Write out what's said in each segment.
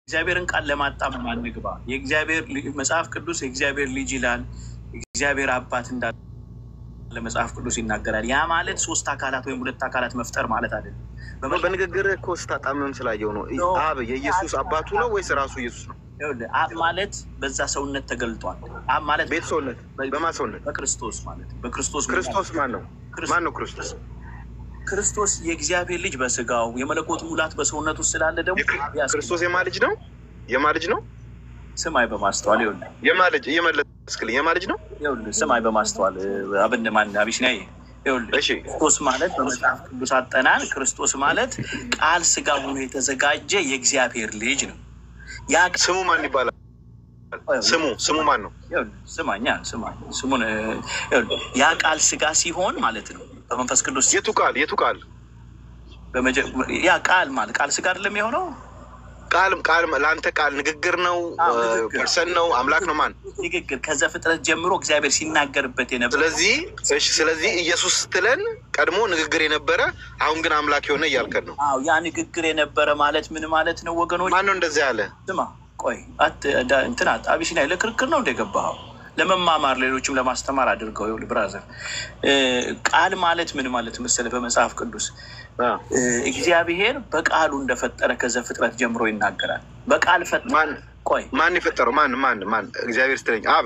እግዚአብሔርን ቃል ለማጣመም አንግባ። የእግዚአብሔር መጽሐፍ ቅዱስ የእግዚአብሔር ልጅ ይላል። እግዚአብሔር አባት እንዳለ ለመጽሐፍ ቅዱስ ይናገራል። ያ ማለት ሶስት አካላት ወይም ሁለት አካላት መፍጠር ማለት አይደለም። በንግግር እኮ ስታጣመም ስላየው ነው። አብ የኢየሱስ አባቱ ነው ወይስ ራሱ ኢየሱስ ነው? አብ ማለት በዛ ሰውነት ተገልጧል። አብ ማለት ቤት ሰውነት በማን ሰውነት? በክርስቶስ ማለት በክርስቶስ። ክርስቶስ ማን ነው? ማን ነው ክርስቶስ? ክርስቶስ የእግዚአብሔር ልጅ በስጋው የመለኮት ሙላት በሰውነቱ ስላለ ደግሞ ክርስቶስ የማን ልጅ ነው? የማን ልጅ ነው? ስማይ በማስተዋል ይሁን። የማን ልጅ እየመለስክልኝ የማን ልጅ ነው? ይሁን ስማይ በማስተዋል አብን ማን አቢሽናይ ይሁን። ክርስቶስ ማለት በመጽሐፍ ቅዱስ አጠናን ክርስቶስ ማለት ቃል ስጋ ሆኖ የተዘጋጀ የእግዚአብሔር ልጅ ነው። ያ ስሙ ማን ይባላል? ስሙ ማን ነው? ስማኛ ስሙን ያ ቃል ስጋ ሲሆን ማለት ነው በመንፈስ ቅዱስ። የቱ ቃል? ያ ቃል ማለት ቃል ስጋ አይደለም የሆነው? ቃል ለአንተ ቃል ንግግር ነው? ፐርሰን ነው? አምላክ ነው? ማን? ንግግር ከዛ ፍጥረት ጀምሮ እግዚአብሔር ሲናገርበት የነበረ። ስለዚህ ኢየሱስ ስትለን ቀድሞ ንግግር የነበረ አሁን ግን አምላክ የሆነ እያልከን ነው? አዎ፣ ያ ንግግር የነበረ ማለት ምን ማለት ነው ወገኖች? ማን ነው እንደዚያ ያለ? ስማ ቆይ እንትና አቢሲና ለክርክር ነው እንደገባኸው ለመማማር ሌሎችም ለማስተማር አድርገው። ይኸውልህ ብራዘር፣ ቃል ማለት ምን ማለት መሰለህ? በመጽሐፍ ቅዱስ እግዚአብሔር በቃሉ እንደፈጠረ ከዘፍጥረት ጀምሮ ይናገራል። በቃል ፈጠረ። ማን የፈጠረው? ማን? እግዚአብሔር ስትለኝ አብ።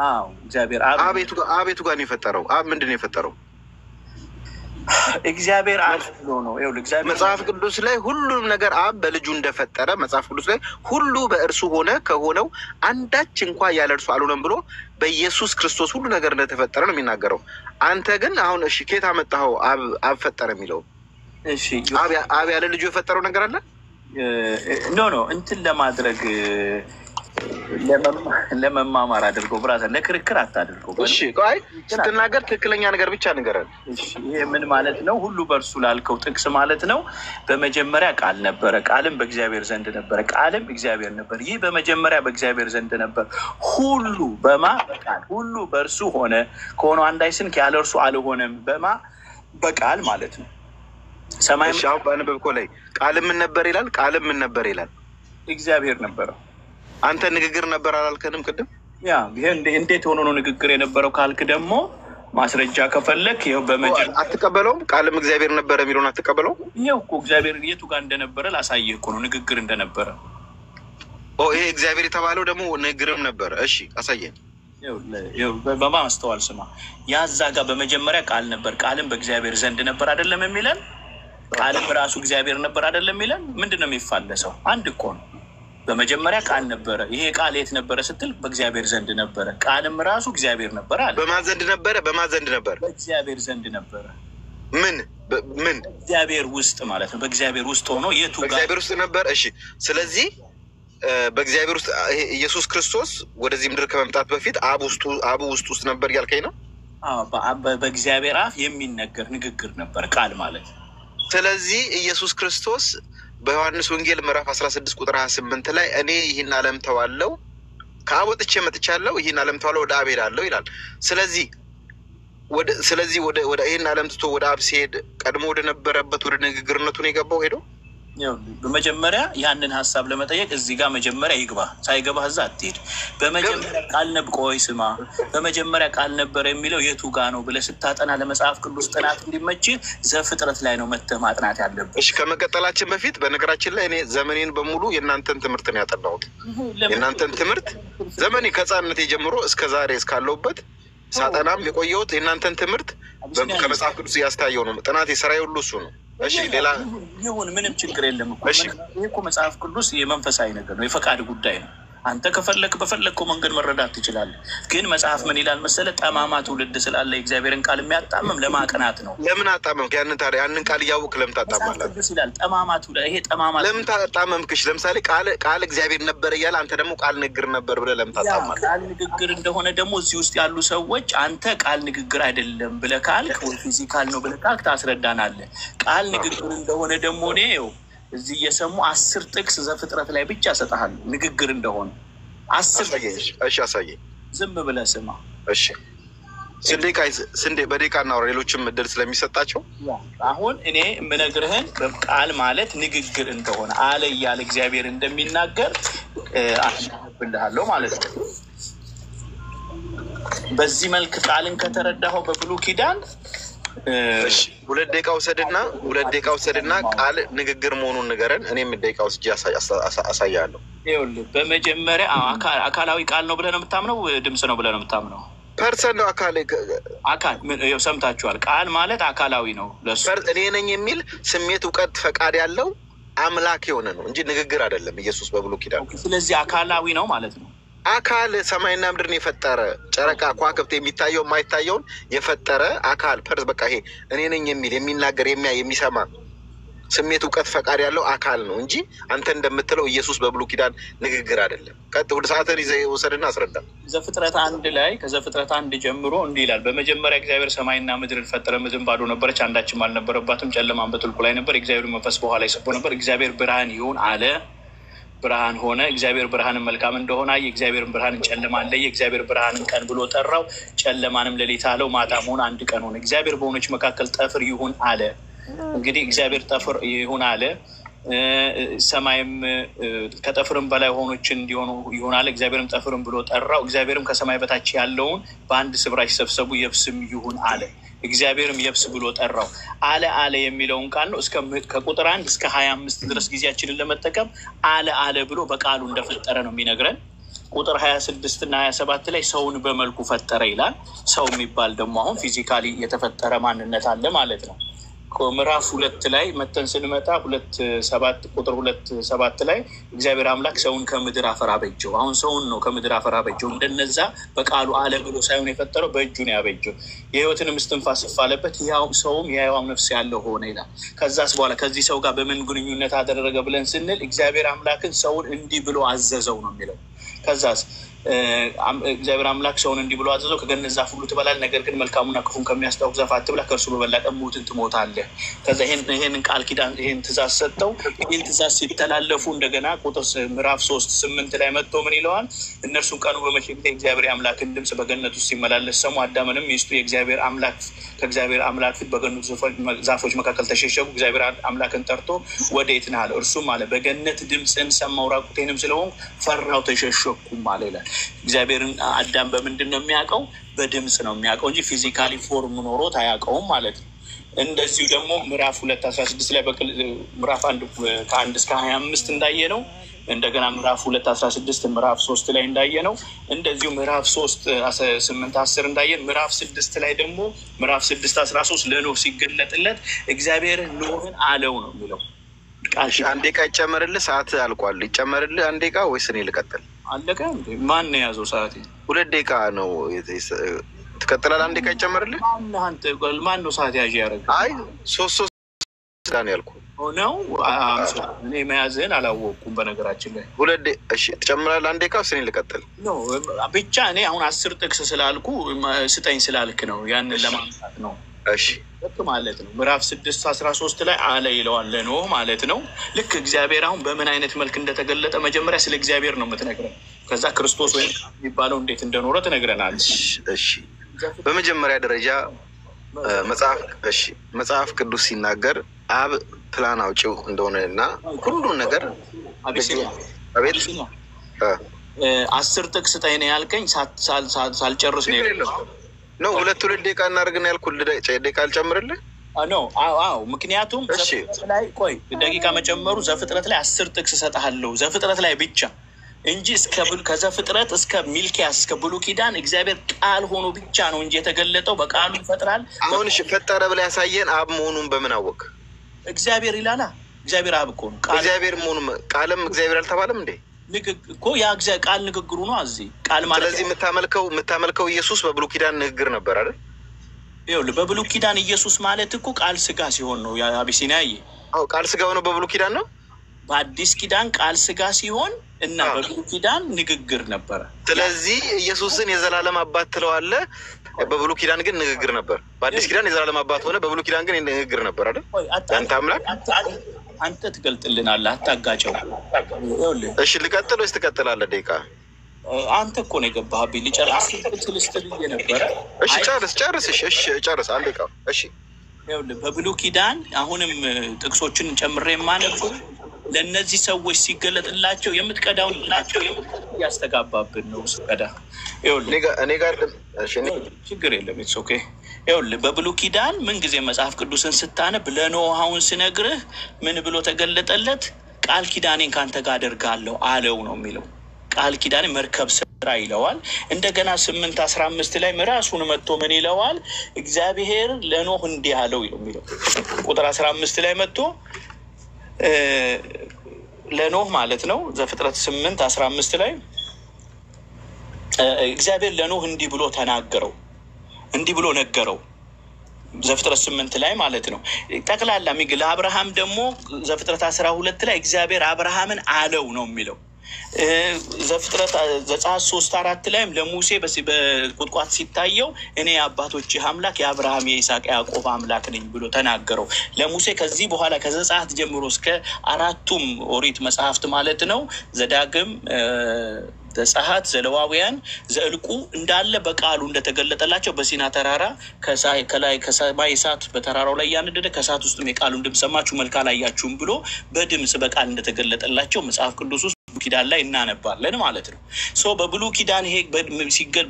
አዎ እግዚአብሔር አብ የቱ ጋር ነው የፈጠረው? አብ ምንድን ነው የፈጠረው? እግዚአብሔር አብ ነው። ይኸውልህ እግዚአብሔር መጽሐፍ ቅዱስ ላይ ሁሉም ነገር አብ በልጁ እንደፈጠረ መጽሐፍ ቅዱስ ላይ ሁሉ በእርሱ ሆነ ከሆነው አንዳች እንኳ ያለ እርሱ አልሆነም ብሎ በኢየሱስ ክርስቶስ ሁሉ ነገር እንደተፈጠረ ነው የሚናገረው። አንተ ግን አሁን እሺ ከየት አመጣኸው አብ ፈጠረ የሚለው? እሺ አብ ያለ ልጁ የፈጠረው ነገር አለ? ኖ እንትን ለማድረግ ለመማማር አድርገው ብራዘር፣ ለክርክር አታድርገው። እሺ ቆይ ስትናገር ትክክለኛ ነገር ብቻ ንገረን። እሺ ይሄ ምን ማለት ነው? ሁሉ በእርሱ ላልከው ጥቅስ ማለት ነው። በመጀመሪያ ቃል ነበረ፣ ቃልም በእግዚአብሔር ዘንድ ነበረ፣ ቃልም እግዚአብሔር ነበር። ይህ በመጀመሪያ በእግዚአብሔር ዘንድ ነበር። ሁሉ በቃል ሁሉ በእርሱ ሆነ፣ ከሆነው አንዳች ስንክ ያለ እርሱ አልሆነም። በቃል ማለት ነው። ሰማይ አሁን በአነበብኮ ላይ ቃልም ምን ነበር ይላል? ቃልም ምን ነበር ይላል? እግዚአብሔር ነበረ። አንተ ንግግር ነበር አላልከንም ቅድም? ያ ይሄ እንዴት ሆኖ ነው ንግግር የነበረው ካልክ ደግሞ ማስረጃ ከፈለክ ይኸው በመጀመሪያ አትቀበለውም? ቃልም እግዚአብሔር ነበረ የሚለውን አትቀበለውም? ይኸው እኮ እግዚአብሔር የቱ ጋር እንደነበረ ላሳየህ እኮ ነው ንግግር እንደነበረ። ይሄ እግዚአብሔር የተባለው ደግሞ ንግግርም ነበረ። እሺ አሳየን። በማስተዋል ስማ። ያዛ ጋር በመጀመሪያ ቃል ነበር፣ ቃልም በእግዚአብሔር ዘንድ ነበር አይደለም የሚለን? ቃልም ራሱ እግዚአብሔር ነበር አይደለም የሚለን? ምንድን ነው የሚፋለሰው? አንድ እኮ ነው። በመጀመሪያ ቃል ነበረ። ይሄ ቃል የት ነበረ ስትል በእግዚአብሔር ዘንድ ነበረ። ቃልም ራሱ እግዚአብሔር ነበር አለ። በማን ዘንድ ነበረ? በእግዚአብሔር ዘንድ ነበረ። ምን እግዚአብሔር ውስጥ ማለት ነው። በእግዚአብሔር ውስጥ ሆኖ የቱ ጋር? በእግዚአብሔር ውስጥ ነበር። እሺ ስለዚህ በእግዚአብሔር ውስጥ ኢየሱስ ክርስቶስ ወደዚህ ምድር ከመምጣት በፊት አብ ውስጥ ነበር እያልከኝ ነው? በእግዚአብሔር አፍ የሚነገር ንግግር ነበር ቃል ማለት። ስለዚህ ኢየሱስ ክርስቶስ በዮሐንስ ወንጌል ምዕራፍ 16 ቁጥር 28 ላይ እኔ ይህን ዓለም ተዋለው ከአብ ወጥቼ መጥቻለሁ፣ ይህን ዓለም ተዋለው ወደ አብ ሄዳለሁ ይላል። ስለዚህ ወደ ይህን ዓለም ትቶ ወደ አብ ሲሄድ ቀድሞ ወደ ነበረበት ወደ ንግግርነቱ ነው የገባው ሄዶ። በመጀመሪያ ያንን ሀሳብ ለመጠየቅ እዚህ ጋር መጀመሪያ ይግባ። ሳይገባ እዛ አትሄድ። በመጀመሪያ ቃል ቆይ ስማ፣ በመጀመሪያ ቃል ነበረ የሚለው የቱ ጋ ነው ብለህ ስታጠና ለመጽሐፍ ቅዱስ ጥናት እንዲመች ዘፍጥረት ላይ ነው መተህ ማጥናት ያለብህ። እሺ ከመቀጠላችን በፊት በነገራችን ላይ እኔ ዘመኔን በሙሉ የእናንተን ትምህርት ነው ያጠናሁት። የእናንተን ትምህርት ዘመኔ ከሕፃንነቴ ጀምሮ እስከ ዛሬ እስካለሁበት ሳጠናም የቆየሁት የእናንተን ትምህርት ከመጽሐፍ ቅዱስ እያስተያየው ነው። ጥናት የሰራዬ ሁሉ እሱ ነው። እሺ ሌላ ይሁን ምንም ችግር የለም እኮ። ይሄ እኮ መጽሐፍ ቅዱስ የመንፈሳዊ ነገር ነው፣ የፈቃድ ጉዳይ ነው። አንተ በፈለግከው መንገድ መረዳት ትችላለህ። ግን መጽሐፍ ምን ይላል መሰለህ? ጠማማ ትውልድ ስላለ የእግዚአብሔርን ቃል የሚያጣምም ለማቅናት ነው። ለምን አጣመምክ? ያንን ቃል እያወቅህ ለምን ታጣማለህ? ይላል ጠማማ ትውልድ። ይሄ ጠማማ ለምን ታጣመምክሽ? ለምሳሌ ቃል እግዚአብሔር ነበር እያለ አንተ ደግሞ ቃል ንግግር ነበር ብለህ ለምን ታጣማለህ? ቃል ንግግር እንደሆነ ደግሞ እዚህ ውስጥ ያሉ ሰዎች አንተ ቃል ንግግር አይደለም ብለህ ካልክ ወይ ፊዚካል ነው ብለህ ካልክ ታስረዳናለህ። ቃል ንግግር እንደሆነ ደግሞ ነው እዚህ እየሰሙ 10 ጥቅስ ዘፍጥረት ላይ ብቻ ሰጣሃለሁ ንግግር እንደሆነ 10። እሺ አሳየኝ። ዝም ብለህ ስማ። እሺ ስንዴ በደቂቃና ሌሎችም እድል ስለሚሰጣቸው አሁን እኔ የምነግርህን ቃል ማለት ንግግር እንደሆነ አለ እያለ እግዚአብሔር እንደሚናገር አስብልሃለሁ ማለት ነው። በዚህ መልክ ቃልን ከተረዳኸው በብሉይ ኪዳን ሁለት ደቂቃ ውሰድና ቃል ንግግር መሆኑን ንገረን። እኔም ደቂቃ ውስጥ አሳያለሁ። ይኸውልህ በመጀመሪያ አካላዊ ቃል ነው ብለህ ነው የምታምነው? ድምፅ ነው ብለህ ነው የምታምነው? ፐርሰን ነው። አካል ሰምታችኋል። ቃል ማለት አካላዊ ነው። ለሱ እኔ ነኝ የሚል ስሜት፣ እውቀት፣ ፈቃድ ያለው አምላክ የሆነ ነው እንጂ ንግግር አይደለም ኢየሱስ በብሉይ ኪዳን። ስለዚህ አካላዊ ነው ማለት ነው። አካል ሰማይና ምድርን የፈጠረ ጨረቃ፣ ከዋክብት የሚታየው የማይታየውን የፈጠረ አካል በቃ ይሄ እኔ ነኝ የሚል የሚናገር፣ የሚያይ፣ የሚሰማ ስሜት፣ እውቀት፣ ፈቃድ ያለው አካል ነው እንጂ አንተ እንደምትለው ኢየሱስ በብሉይ ኪዳን ንግግር አይደለም። ሁሉ ሰዓትን ይዘህ ወሰድና አስረዳ። ዘፍጥረት 1 ላይ ከዘፍጥረት 1 ጀምሮ እንዲህ ይላል። በመጀመሪያ እግዚአብሔር ሰማይና ምድርን ፈጠረ። ምድርም ባዶ ነበረች፣ አንዳችም አልነበረባትም። ጨለማም በጥልቁ ላይ ነበር። እግዚአብሔር መንፈስ በውኃ ላይ ሰፎ ነበር። እግዚአብሔር ብርሃን ይሁን አለ፣ ብርሃን ሆነ። እግዚአብሔር ብርሃንን መልካም እንደሆነ አየ። እግዚአብሔርን ብርሃንን ጨለማ ለየ። እግዚአብሔር ብርሃንን ቀን ብሎ ጠራው፣ ጨለማንም ሌሊት አለው። ማታም ሆነ አንድ ቀን ሆነ። እግዚአብሔር በሆነች መካከል ጠፍር ይሁን አለ። እንግዲህ እግዚአብሔር ጠፍር ይሁን አለ። ሰማይም ከጠፍርም በላይ ሆኖች እንዲሆኑ ይሆናል። እግዚአብሔርም ጠፍርም ብሎ ጠራው። እግዚአብሔርም ከሰማይ በታች ያለውን በአንድ ስፍራ ይሰብሰቡ፣ የብስም ይሁን አለ። እግዚአብሔርም የብስ ብሎ ጠራው። አለ የሚለውን ቃል ነው ከቁጥር 1 እስከ 25 ድረስ ጊዜያችንን ለመጠቀም አለ ብሎ በቃሉ እንደፈጠረ ነው የሚነግረን። ቁጥር 26 እና 27 ላይ ሰውን በመልኩ ፈጠረ ይላል። ሰው የሚባል ደግሞ አሁን ፊዚካሊ የተፈጠረ ማንነት አለ ማለት ነው። ምዕራፍ 2 ላይ መተን ስንመጣ ቁጥር 2:7 ላይ እግዚአብሔር አምላክ ሰውን ከምድር አፈር አበጀው። አሁን ሰውን ነው ከምድር አፈር አበጀው። እንደነዛ በቃሉ አለ ብሎ ሳይሆን የፈጠረው በእጁ ነው ያበጀው። የህይወትንም እስትንፋስ አለበት፣ ሰውም የሕያው ነፍስ ያለው ሆነ ይላል። ከዛስ በኋላ ከዚህ ሰው ጋር በምን ግንኙነት አደረገ ብለን ስንል እግዚአብሔር አምላክን ሰውን እንዲህ ብሎ አዘዘው ነው የሚለው። ከዛስ እግዚአብሔር አምላክ ሰውን እንዲህ ብሎ አዘዘው፣ ከገነት ዛፍ ሁሉ ትበላለህ፣ ነገር ግን መልካሙና ክፉን ከሚያስታውቅ ዛፍ አትብላ፣ ከእርሱ በበላህ ቀን ሞትን ትሞታለህ። ከዛ ይሄንን ቃል ኪዳን ይሄን ትእዛዝ ሰጠው። ይሄን ትእዛዝ ሲተላለፉ እንደገና ቁጥር ምዕራፍ 3:8 ላይ መጥቶ ምን ይለዋል? እነርሱም ቀኑ በመሸ ጊዜ እግዚአብሔር አምላክን ድምፅ በገነት ውስጥ ሲመላለስ ሰሙ። አዳምንም ሚስቱ ከእግዚአብሔር አምላክ ፊት በገነት ዛፎች መካከል ተሸሸጉ። እግዚአብሔር አምላክን ጠርቶ ወዴት ነህ አለ። እርሱም አለ በገነት ድምፅን ሰማሁ፣ ራቁቴንም ስለሆንኩ ፈራሁ ተሸሸኩም አለ ይላል። እግዚአብሔርን አዳም በምንድን ነው የሚያውቀው? በድምፅ ነው የሚያውቀው እንጂ ፊዚካሊ ፎርም ኖሮት አያውቀውም ማለት ነው። እንደዚሁ ደግሞ ምዕራፍ 2:16 ላይ ምዕራፍ 1 ከ1 እስከ 25 እንዳየ ነው። እንደገና ምዕራፍ 2:16 ምዕራፍ 3 ላይ እንዳየ ነው። እንደዚሁ ምዕራፍ 3:8-10 እንዳየን ምዕራፍ 6 ላይ ደግሞ ምዕራፍ 6:13 ለኖህ ሲገለጥለት እግዚአብሔር ኖህን አለው ነው የሚለው። አንድ ደቂቃ ይጨመርልህ፣ ሰዓት አልቋል። ይጨመርልህ አንድ ደቂቃ ወይስ እኔ ልቀጥል? አለቀ። ማን ነው የያዘው ሰዓት? 2 ደቂቃ ነው። ትቀጥላለህ። አንድ ደቂቃ ይጨመርልህ። ማን ነው ሰዓት ያዥ ያደረገው? አይ 3 ዳን ያልኩህ ነው። እኔ መያዝህን አላወቅኩም በነገራችን ላይ። እሺ ትጨምራለህ። አንድ ደቂቃ ወይስ እኔ ልቀጥል? ብቻ እኔ አሁን 10 ጥቅስ ስላልኩ ስጠኝ ስላልክ ነው ያንን ለማምጣት ነው። እሺ ማለት ነው። ምዕራፍ 6:13 ላይ አለ ይለዋል ለኖህ ማለት ነው። ልክ እግዚአብሔር አሁን በምን አይነት መልክ እንደተገለጠ መጀመሪያ ስለ እግዚአብሔር ነው የምትነግረን። ከዛ ክርስቶስ ወይም የሚባለው እንዴት እንደኖረ ትነግረናለች። እሺ በመጀመሪያ ደረጃ መጽሐፍ ቅዱስ ሲናገር አብ ፕላን አውጪው እንደሆነ እና ሁሉን ነገር አቤት 10 ጥቅስ ስጠኝ ነው ያልከኝ። ሳልጨርስ ነው 2 ደቂቃ እናደርግና ያልኩህ ደቂቃ አልጨምርልህ ነው። አዎ ምክንያቱም ላይ ቆይ ደቂቃ መጨመሩ ዘፍጥረት ላይ 10 ጥቅስ እሰጥሃለሁ ዘፍጥረት ላይ ብቻ እንጂ ከዘፍጥረት እስከ ሚልኪያስ እስከ ብሉይ ኪዳን እግዚአብሔር ቃል ሆኖ ብቻ ነው እንጂ የተገለጠው በቃሉ ይፈጥራል። አሁን ፈጠረ ብለህ ያሳየን አብ መሆኑን በምን አወቅ? እግዚአብሔር ይላላ። እግዚአብሔር አብ እኮ ነው። እግዚአብሔር መሆኑን ቃልም እግዚአብሔር አልተባለም እንዴ? እኮ ያ ቃል ንግግሩ ነው። እዚህ ቃል ማለት ስለዚህ የምታመልከው ኢየሱስ በብሉይ ኪዳን ንግግር ነበር አይደል? ይኸውልህ በብሉይ ኪዳን ኢየሱስ ማለት እኮ ቃል ስጋ ሲሆን ነው። አቢሲናዬ ቃል ስጋ ሆኖ በብሉይ ኪዳን ነው። በአዲስ ኪዳን ቃል ስጋ ሲሆን እና በብሉይ ኪዳን ንግግር ነበረ። ስለዚህ ኢየሱስን የዘላለም አባት ትለዋለህ፣ በብሉይ ኪዳን ግን ንግግር ነበር። በአዲስ ኪዳን የዘላለም አባት ሆነ፣ በብሉይ ኪዳን ግን ንግግር ነበር አይደል? አንተ አምላክ አንተ ትገልጥልናለህ፣ አታጋጨው። እሺ ልቀጥል ወይስ ትቀጥላለህ? ደቂቃ አንተ እኮ ነው የገባህብኝ። ሊጨርስ ልስትል እየነበረ እሺ ጨርስ። እሺ ጨርስ አንዴ ቃ እሺ። ይኸውልህ በብሉይ ኪዳን አሁንም ጥቅሶችን ጨምሬ የማነበው ለእነዚህ ሰዎች ሲገለጥላቸው የምትቀዳውን ላቸው ያስተጋባብን ነው ስቀዳ። ይኸውልህ እኔ ጋር ችግር የለም ኢትስ ኦኬ። ይኸውልህ በብሉይ ኪዳን ምን ጊዜ መጽሐፍ ቅዱስን ስታነብ ለኖህ አሁን ስነግርህ ምን ብሎ ተገለጠለት? ቃል ኪዳኔን ካንተ ጋር አደርጋለሁ አለው ነው የሚለው። ቃል ኪዳኔ መርከብ ስራ ይለዋል። እንደገና 8:15 ላይ ራሱን መጥቶ ምን ይለዋል? እግዚአብሔር ለኖህ እንዲህ አለው የሚለው ቁጥር 15 ላይ መጥቶ ለኖህ ማለት ነው። ዘፍጥረት 8:15 ላይ እግዚአብሔር ለኖህ እንዲህ ብሎ ተናገረው፣ እንዲህ ብሎ ነገረው። ዘፍጥረት 8 ላይ ማለት ነው። ጠቅላላ ለአብርሃም ደግሞ ዘፍጥረት 12 ላይ እግዚአብሔር አብርሃምን አለው ነው የሚለው። ዘፍጥረት ዘጸአት 3:4 ላይም ለሙሴ በቁጥቋጥ ሲታየው እኔ የአባቶችህ አምላክ የአብርሃም የይስሐቅ ያዕቆብ አምላክ ነኝ ብሎ ተናገረው ለሙሴ። ከዚህ በኋላ ከዘጸአት ጀምሮ እስከ አራቱም ኦሪት መጽሐፍት ማለት ነው ዘዳግም፣ ዘጸአት፣ ዘሌዋውያን፣ ዘኍልቍ እንዳለ በቃሉ እንደተገለጠላቸው በሲና ተራራ ከላይ ከሰማይ እሳት በተራራው ላይ ያነደደ ከእሳት ውስጥም የቃሉን ድምፅ ሰማችሁ መልክ አላያችሁም ብሎ በድምፅ በቃል እንደተገለጠላቸው መጽሐፍ ቅዱስ ውስጥ ኪዳን ላይ እናነባለን ማለት ነው። በብሉይ ኪዳን ይሄ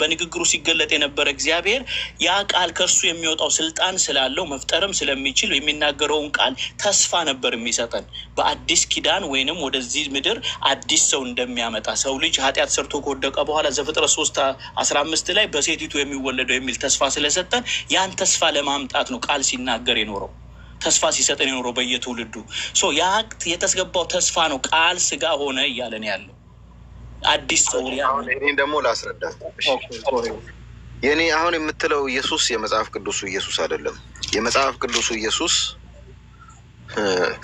በንግግሩ ሲገለጥ የነበረ እግዚአብሔር ያ ቃል ከእርሱ የሚወጣው ስልጣን ስላለው መፍጠርም ስለሚችል የሚናገረውን ቃል ተስፋ ነበር የሚሰጠን። በአዲስ ኪዳን ወይንም ወደዚህ ምድር አዲስ ሰው እንደሚያመጣ ሰው ልጅ ኃጢአት ሰርቶ ከወደቀ በኋላ ዘፍጥረት 3:15 ላይ በሴቲቱ የሚወለደው የሚል ተስፋ ስለሰጠን ያን ተስፋ ለማምጣት ነው ቃል ሲናገር የኖረው። ተስፋ ሲሰጠን የኖረው በየትውልዱ ያ የተስገባው ተስፋ ነው። ቃል ስጋ ሆነ እያለን ያለው አዲስ ሰው እኔ ደግሞ ላስረዳ። የኔ አሁን የምትለው ኢየሱስ የመጽሐፍ ቅዱሱ ኢየሱስ አይደለም። የመጽሐፍ ቅዱሱ ኢየሱስ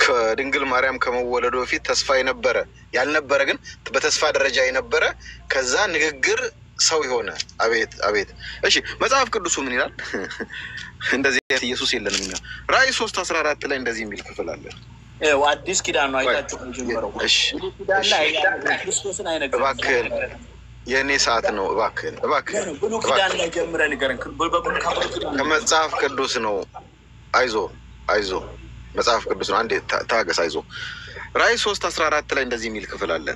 ከድንግል ማርያም ከመወለዱ በፊት ተስፋ የነበረ ያልነበረ ግን በተስፋ ደረጃ የነበረ ከዛ ንግግር ሰው የሆነ አቤት። እሺ መጽሐፍ ቅዱሱ ምን ይላል? እንደዚህ ኢየሱስ የለንም። ራእይ 3:14 ላይ እንደዚህ የሚል ክፍል አለ። አዲስ ኪዳን ነው አይታችሁ ጀምረው። እሺ ኪዳን ላይ ክርስቶስን አይነገርም። እባክህን የኔ ሰዓት ነው። እባክህን ብሉይ ኪዳን ላይ ጀምረን ንገረን። ከመጽሐፍ ቅዱስ ነው። አይዞ መጽሐፍ ቅዱስ ነው። አንዴ ታገስ። አይዞ ራእይ 3:14 ላይ እንደዚህ የሚል ክፍል አለ።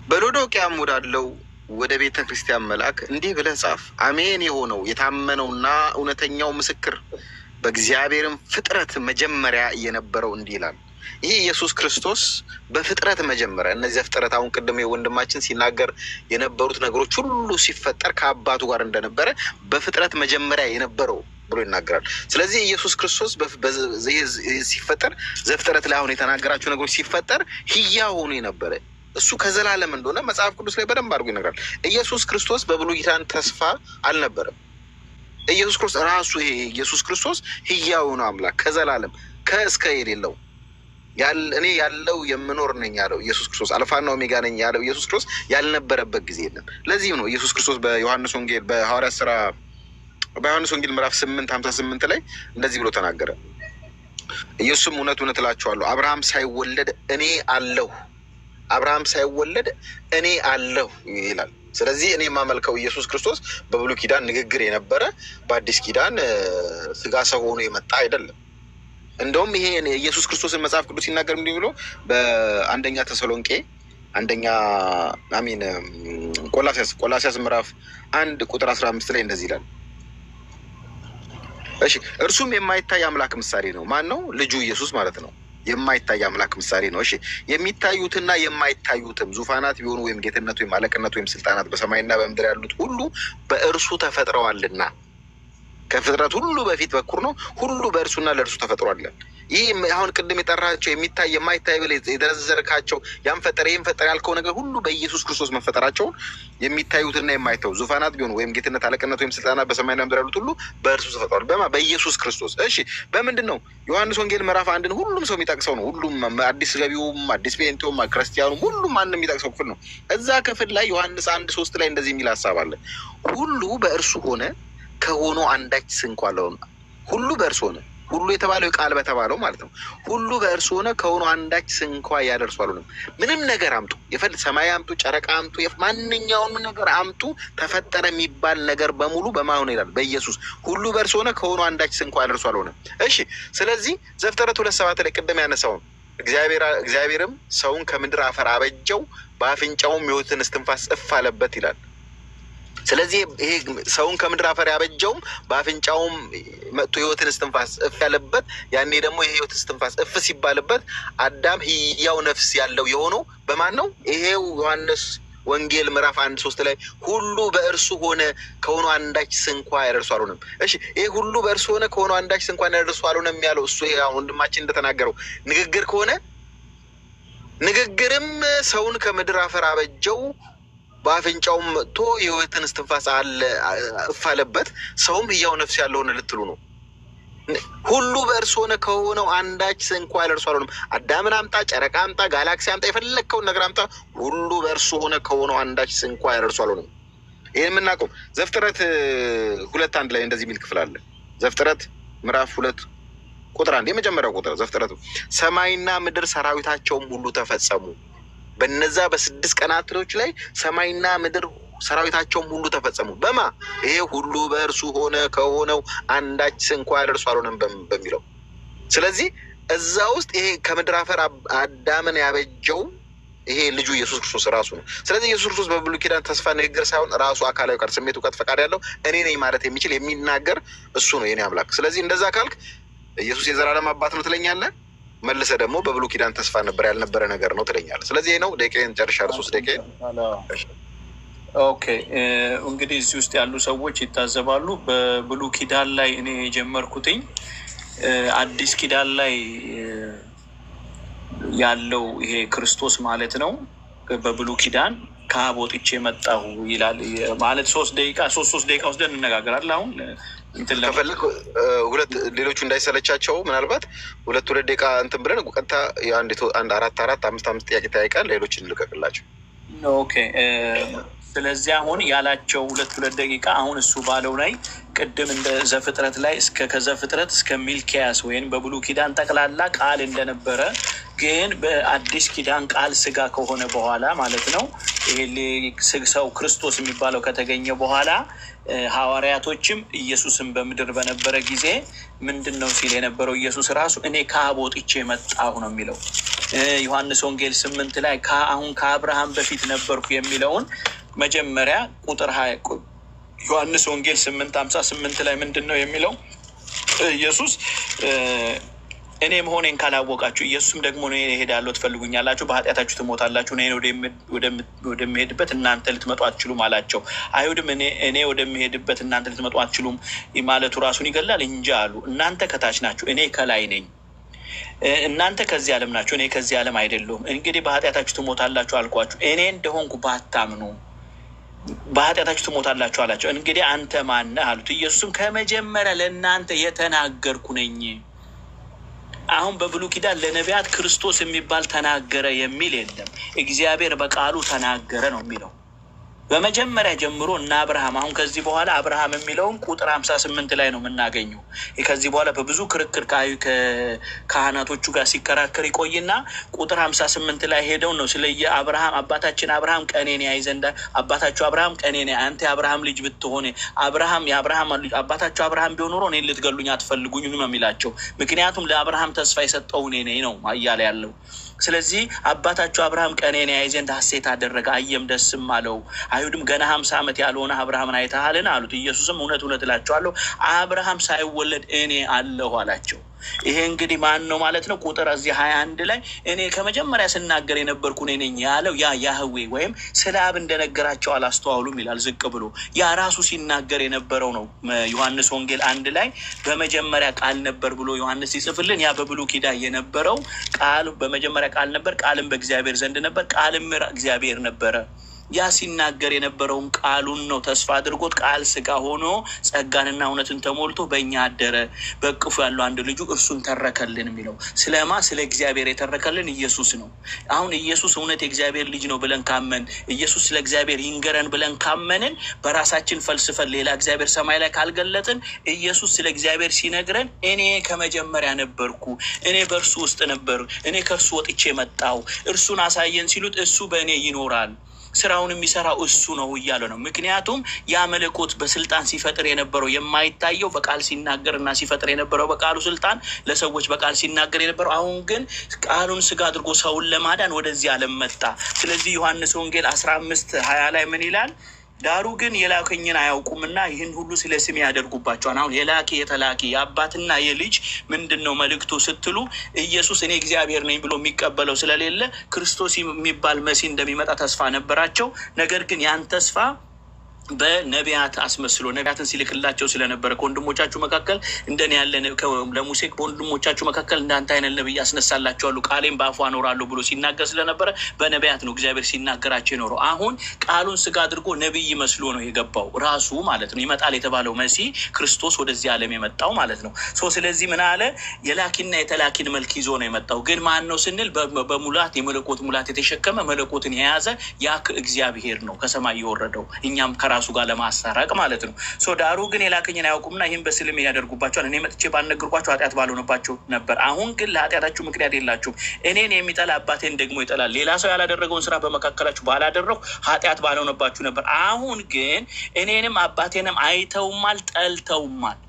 በሎዶቅያም ወዳለው ወደ ቤተ ክርስቲያን መልአክ እንዲህ ብለህ ጻፍ፣ አሜን የሆነው የታመነውና እውነተኛው ምስክር በእግዚአብሔርም ፍጥረት መጀመሪያ የነበረው እንዲህ ይላል። ይህ ኢየሱስ ክርስቶስ በፍጥረት መጀመሪያ፣ እነዚህ ፍጥረት አሁን ቅድም ወንድማችን ሲናገር የነበሩት ነገሮች ሁሉ ሲፈጠር ከአባቱ ጋር እንደነበረ በፍጥረት መጀመሪያ የነበረው ብሎ ይናገራል። ስለዚህ ኢየሱስ ክርስቶስ ሲፈጠር ዘፍጥረት ላይ አሁን የተናገራቸው ነገሮች ሲፈጠር ሕያው ሆኖ የነበረ እሱ ከዘላለም እንደሆነ መጽሐፍ ቅዱስ ላይ በደንብ አድርጎ ይነግራል። ኢየሱስ ክርስቶስ በብሉይ ኪዳን ተስፋ አልነበረም። ኢየሱስ ክርስቶስ ራሱ ይሄ ኢየሱስ ክርስቶስ ሕያው ነው አምላክ ከዘላለም ከእስከ የሌለው እኔ ያለው የምኖር ነኝ ያለው ኢየሱስ ክርስቶስ አልፋና ኦሜጋ ነኝ ያለው ኢየሱስ ክርስቶስ ያልነበረበት ጊዜ የለም። ለዚህም ነው ኢየሱስ ክርስቶስ በዮሐንስ ወንጌል በሐዋርያት ሥራ በዮሐንስ ወንጌል ምዕራፍ 8:58 ላይ እንደዚህ ብሎ ተናገረ። ኢየሱስም እውነት እውነት እላችኋለሁ አብርሃም ሳይወለድ እኔ አለሁ ይላል። ስለዚህ እኔ የማመልከው ኢየሱስ ክርስቶስ በብሉይ ኪዳን ንግግር የነበረ በአዲስ ኪዳን ስጋ ሰው ሆኖ የመጣ አይደለም። እንደውም ይሄ ኢየሱስ ክርስቶስን መጽሐፍ ቅዱስ ሲናገር እንዲህ ብሎ በአንደኛ ተሰሎንቄ ቆላስያስ ምዕራፍ 1:15 ላይ እንደዚህ ይላል። እሺ እርሱም የማይታይ አምላክ ምሳሌ ነው። ማን ነው? ልጁ ኢየሱስ ማለት ነው። የማይታይ አምላክ ምሳሌ ነው። እሺ የሚታዩትና የማይታዩትም ዙፋናት ቢሆኑ ወይም ጌትነት ወይም አለቅነት ወይም ስልጣናት በሰማይና በምድር ያሉት ሁሉ በእርሱ ተፈጥረዋልና ከፍጥረት ሁሉ በፊት በኩር ነው። ሁሉ በእርሱና ለእርሱ ተፈጥሯል። ይህ አሁን ቅድም የጠራቸው የሚታይ የማይታይ ብለህ የዘረዘርካቸው ያን ፈጠረ ይህን ፈጠረ ያልከው ነገር ሁሉ በኢየሱስ ክርስቶስ መፈጠራቸውን የሚታዩትና የማይታዩ ዙፋናት ቢሆኑ ወይም ጌትነት አለቅነት ወይም ስልጣናት በሰማይና በምድር ያሉት ሁሉ በእርሱ ተፈጥሯል። በኢየሱስ ክርስቶስ። እሺ በምንድን ነው? ዮሐንስ ወንጌል ምዕራፍ 1 ሁሉም ሰው የሚጠቅሰው ነው። ሁሉም አዲስ ገቢውም አዲስ ፔንቴውም ክርስቲያኑም ሁሉም ማንም የሚጠቅሰው ክፍል ነው። እዛ ክፍል ላይ ዮሐንስ 1:3 ላይ እንደዚህ የሚል ሀሳብ አለ። ሁሉ በእርሱ ሆነ ከሆኖ አንዳች ስንኳ አልሆነ። ሁሉ በእርሱ ሆነ ሁሉ የተባለው ቃል በተባለው ማለት ነው። ሁሉ በእርሱ ሆነ ከሆኑ አንዳች ስንኳ ያደርሱ አሉንም። ምንም ነገር አምጡ፣ ሰማይ አምጡ፣ ጨረቃ አምጡ፣ ማንኛውም ነገር አምጡ፣ ተፈጠረ የሚባል ነገር በሙሉ በማን ይላል? በኢየሱስ። ሁሉ በእርሱ ሆነ ከሆኑ አንዳች ስንኳ ያደርሱ አሉንም። እሺ፣ ስለዚህ ዘፍጥረት 2:7 ላይ ቅድም ያነሳውን እግዚአብሔርም ሰውን ከምድር አፈር አበጀው፣ በአፍንጫውም ሕይወትን እስትንፋስ እፍ አለበት ይላል። ስለዚህ ይሄ ሰውን ከምድር አፈር ያበጀውም በአፍንጫውም መጥቶ ሕይወትን እስትንፋስ እፍ ያለበት፣ ያኔ ደግሞ የሕይወት እስትንፋስ እፍ ሲባልበት አዳም ሕያው ነፍስ ያለው የሆነው በማን ነው? ይሄው ዮሐንስ ወንጌል ምዕራፍ 1:3 ላይ ሁሉ በእርሱ ሆነ ከሆኑ አንዳች ስንኳ ያደርሱ አልሆነም። እሺ፣ ይሄ ሁሉ በእርሱ ሆነ ከሆኑ አንዳች ስንኳ ያደርሱ አልሆነም ያለው እሱ ወንድማችን እንደተናገረው ንግግር ከሆነ ንግግርም ሰውን ከምድር አፈር አበጀው በአፍንጫውም መጥቶ የሕይወትን እስትንፋስ እፍ አለበት፣ ሰውም ሕያው ነፍስ ያለው ሆነ ልትሉ ነው። ሁሉ በእርሱ ሆነ ከሆነው አንዳች ስንኳ ያደርሱ አልሆነም። አዳምን አምጣ፣ ጨረቃ አምጣ፣ ጋላክሲ አምጣ፣ የፈለግከውን ነገር አምጣ፣ ሁሉ በእርሱ ሆነ ከሆነው አንዳች ስንኳ ያደርሱ አልሆነም። ይህን የምናውቀው ዘፍጥረት 2:1 ላይ እንደዚህ የሚል ክፍል አለ። ዘፍጥረት ምዕራፍ 2:1 የመጀመሪያው ቁጥር ዘፍጥረቱ ሰማይና ምድር ሰራዊታቸውም ሁሉ ተፈጸሙ። በነዛ በ6 ቀናቶች ላይ ሰማይና ምድር ሰራዊታቸውም ሁሉ ተፈጸሙ። በማ ይሄ ሁሉ በእርሱ ሆነ ከሆነው አንዳች ስንኳ ያደርሱ አልሆነም በሚለው። ስለዚህ እዛ ውስጥ ይሄ ከምድር አፈር አዳምን ያበጀው ይሄ ልጁ ኢየሱስ ክርስቶስ ራሱ ነው። ስለዚህ ኢየሱስ ክርስቶስ በብሉይ ኪዳን ተስፋ ንግግር ሳይሆን ራሱ አካላዊ ቃል፣ ስሜት፣ እውቀት፣ ፈቃድ ያለው እኔ ነኝ ማለት የሚችል የሚናገር እሱ ነው የኔ አምላክ። ስለዚህ እንደዛ ካልክ ኢየሱስ የዘላለም አባት ነው ትለኛለህ። መልሰ ደግሞ በብሉይ ኪዳን ተስፋ ነበር ያልነበረ ነገር ነው ትለኛለህ። ስለዚህ ይሄ ነው ደቂቃዬን ጨርሻለሁ። 3 ደቂቃ። ኦኬ፣ እንግዲህ እዚህ ውስጥ ያሉ ሰዎች ይታዘባሉ። በብሉይ ኪዳን ላይ እኔ የጀመርኩትኝ አዲስ ኪዳን ላይ ያለው ይሄ ክርስቶስ ማለት ነው። በብሉይ ኪዳን ከአብ ወጥቼ መጣሁ ይላል ማለት 3 ደቂቃ ወስደን እንነጋገራለን። አሁን ከፈለግ ሌሎቹ እንዳይሰለቻቸው ምናልባት 2 ደቂቃ እንትን ብለን ቀጥታ አንድ 4-5 ጥያቄ ጠይቀን ሌሎች እንልቀቅላቸው። ኦኬ፣ ስለዚህ አሁን ያላቸው 2 ደቂቃ አሁን እሱ ባለው ላይ ቅድም እንደ ዘፍጥረት ላይ ከዘፍጥረት እስከ ሚልኪያስ ወይም በብሉይ ኪዳን ጠቅላላ ቃል እንደነበረ ግን በአዲስ ኪዳን ቃል ስጋ ከሆነ በኋላ ማለት ነው ይሄ ሰው ክርስቶስ የሚባለው ከተገኘ በኋላ ሐዋርያቶችም ኢየሱስን በምድር በነበረ ጊዜ ምንድን ነው ሲል የነበረው ኢየሱስ ራሱ እኔ ከአብ ወጥቼ መጣሁ ነው የሚለው። ዮሐንስ ወንጌል 8 ላይ አሁን ከአብርሃም በፊት ነበርኩ የሚለውን መጀመሪያ ቁጥር 20 ዮሐንስ ወንጌል 8:58 ላይ ምንድን ነው የሚለው? ኢየሱስ እኔ መሆኔን ካላወቃችሁ ኢየሱስም ደግሞ እኔ እሄዳለሁ ትፈልጉኛላችሁ፣ በኃጢአታችሁ ትሞታላችሁ፣ እኔ ወደምሄድበት እናንተ ልትመጡ አትችሉም አላቸው። አይሁድም እኔ ወደምሄድበት እናንተ ልትመጡ አትችሉም ማለቱ ራሱን ይገላል እንጂ አሉ። እናንተ ከታች ናችሁ፣ እኔ ከላይ ነኝ። እናንተ ከዚህ ዓለም ናችሁ፣ እኔ ከዚህ ዓለም አይደለሁም። እንግዲህ በኃጢአታችሁ ትሞታላችሁ አልኳችሁ፣ እኔ እንደሆንኩ ባታምኑ በኃጢአታችሁ ትሞታላችሁ አላቸው። እንግዲህ አንተ ማነህ አሉት። ኢየሱስም ከመጀመሪያ ለእናንተ የተናገርኩ ነኝ። አሁን በብሉይ ኪዳን ለነቢያት ክርስቶስ የሚባል ተናገረ የሚል የለም። እግዚአብሔር በቃሉ ተናገረ ነው የሚለው በመጀመሪያ ጀምሮ እና አብርሃም። አሁን ከዚህ በኋላ አብርሃም የሚለውን ቁጥር 58 ላይ ነው የምናገኘው። ከዚህ በኋላ በብዙ ክርክር ካህናቶቹ ጋር ሲከራከር ይቆይና ቁጥር 58 ላይ ሄደው ነው ስለ አብርሃም አባታችን አብርሃም ቀኔን ያይ ዘንድ አባታችሁ አብርሃም ቀኔን አንተ የአብርሃም ልጅ ብትሆን አብርሃም የአብርሃም ልጅ አባታችሁ አብርሃም ቢሆን ኖሮ እኔን ልትገሉኝ አትፈልጉኝም ነው የሚላቸው። ምክንያቱም ለአብርሃም ተስፋ የሰጠው እኔ ነኝ ነው እያለ ያለው። ስለዚህ አባታችሁ አብርሃም ቀኔን ያይ ዘንድ ሐሴት አደረገ፣ አየም ደስም አለው። አይሁድም ገና 50 ዓመት ያልሆነ አብርሃምን አይተሃልን አሉት። ኢየሱስም እውነት እውነት እላችኋለሁ አብርሃም ሳይወለድ እኔ አለሁ አላቸው። ይሄ እንግዲህ ማን ነው ማለት ነው? ቁጥር 21 ላይ እኔ ከመጀመሪያ ስናገር የነበርኩ እኔ ነኝ ያለው ያ ያህዌ ወይም ስለ አብ እንደነገራቸው አላስተዋሉም ይላል። ዝቅ ብሎ ያ ራሱ ሲናገር የነበረው ነው። ዮሐንስ ወንጌል 1 ላይ በመጀመሪያ ቃል ነበር ብሎ ዮሐንስ ሲጽፍልን ያ በብሉይ ኪዳን የነበረው ቃል በመጀመሪያ ቃል ነበር፣ ቃልም በእግዚአብሔር ዘንድ ነበር፣ ቃልም እግዚአብሔር ነበረ። ያ ሲናገር የነበረውን ቃሉን ነው ተስፋ አድርጎት ቃል ስጋ ሆኖ ጸጋንና እውነትን ተሞልቶ በእኛ አደረ፣ በእቅፉ ያለው አንድ ልጁ እርሱን ተረከልን የሚለው ስለማ ስለ እግዚአብሔር የተረከልን ኢየሱስ ነው። አሁን ኢየሱስ እውነት የእግዚአብሔር ልጅ ነው ብለን ካመን፣ ኢየሱስ ስለ እግዚአብሔር ይንገረን ብለን ካመንን፣ በራሳችን ፈልስፈን ሌላ እግዚአብሔር ሰማይ ላይ ካልገለጥን፣ ኢየሱስ ስለ እግዚአብሔር ሲነግረን እኔ ከመጀመሪያ ነበርኩ፣ እኔ በእርሱ ውስጥ ነበር፣ እኔ ከእርሱ ወጥቼ መጣው፣ እርሱን አሳየን ሲሉት እሱ በእኔ ይኖራል፣ ስራውን የሚሰራው እሱ ነው እያለ ነው። ምክንያቱም ያ መለኮት በስልጣን ሲፈጥር የነበረው የማይታየው በቃል ሲናገር እና ሲፈጥር የነበረው በቃሉ ስልጣን ለሰዎች በቃል ሲናገር የነበረው አሁን ግን ቃሉን ስጋ አድርጎ ሰውን ለማዳን ወደዚህ ዓለም መጣ። ስለዚህ ዮሐንስ ወንጌል 15:20 ላይ ምን ይላል? ዳሩ ግን የላከኝን አያውቁምና ይህን ሁሉ ስለ ስሜ ያደርጉባቸዋል። አሁን የላኪ የተላኪ የአባትና የልጅ ምንድን ነው መልእክቱ ስትሉ፣ ኢየሱስ እኔ እግዚአብሔር ነኝ ብሎ የሚቀበለው ስለሌለ ክርስቶስ የሚባል መሲህ እንደሚመጣ ተስፋ ነበራቸው። ነገር ግን ያን ተስፋ በነቢያት አስመስሎ ነቢያትን ሲልክላቸው ስለነበረ ከወንድሞቻችሁ መካከል እንደኔ ያለ ለሙሴ በወንድሞቻችሁ መካከል እንዳንተ አይነት ነብይ ያስነሳላቸዋሉ ቃሌን በአፉ አኖራለሁ ብሎ ሲናገር ስለነበረ በነቢያት ነው እግዚአብሔር ሲናገራቸው የኖረው። አሁን ቃሉን ስጋ አድርጎ ነቢይ መስሎ ነው የገባው ራሱ ማለት ነው። ይመጣል የተባለው መሲህ ክርስቶስ ወደዚህ ዓለም የመጣው ማለት ነው። ስለዚህ ምን አለ? የላኪና የተላኪን መልክ ይዞ ነው የመጣው። ግን ማን ነው ስንል በሙላት የመለኮት ሙላት የተሸከመ መለኮትን የያዘ ያ እግዚአብሔር ነው ከሰማይ የወረደው እኛም ራሱ ጋር ለማሳራቅ ማለት ነው። ዳሩ ግን የላከኝን አያውቁምና ይህን በስልሜ ያደርጉባቸዋል። እኔ መጥቼ ባልነገርኳቸው ኃጢአት ባልሆነባቸው ነበር። አሁን ግን ለኃጢአታችሁ ምክንያት የላችሁም። እኔን የሚጠላ አባቴን ደግሞ ይጠላል። ሌላ ሰው ያላደረገውን ስራ በመካከላችሁ ባላደረኩ ኃጢአት ባልሆነባችሁ ነበር። አሁን ግን እኔንም አባቴንም አይተውማል፣ ጠልተውማል።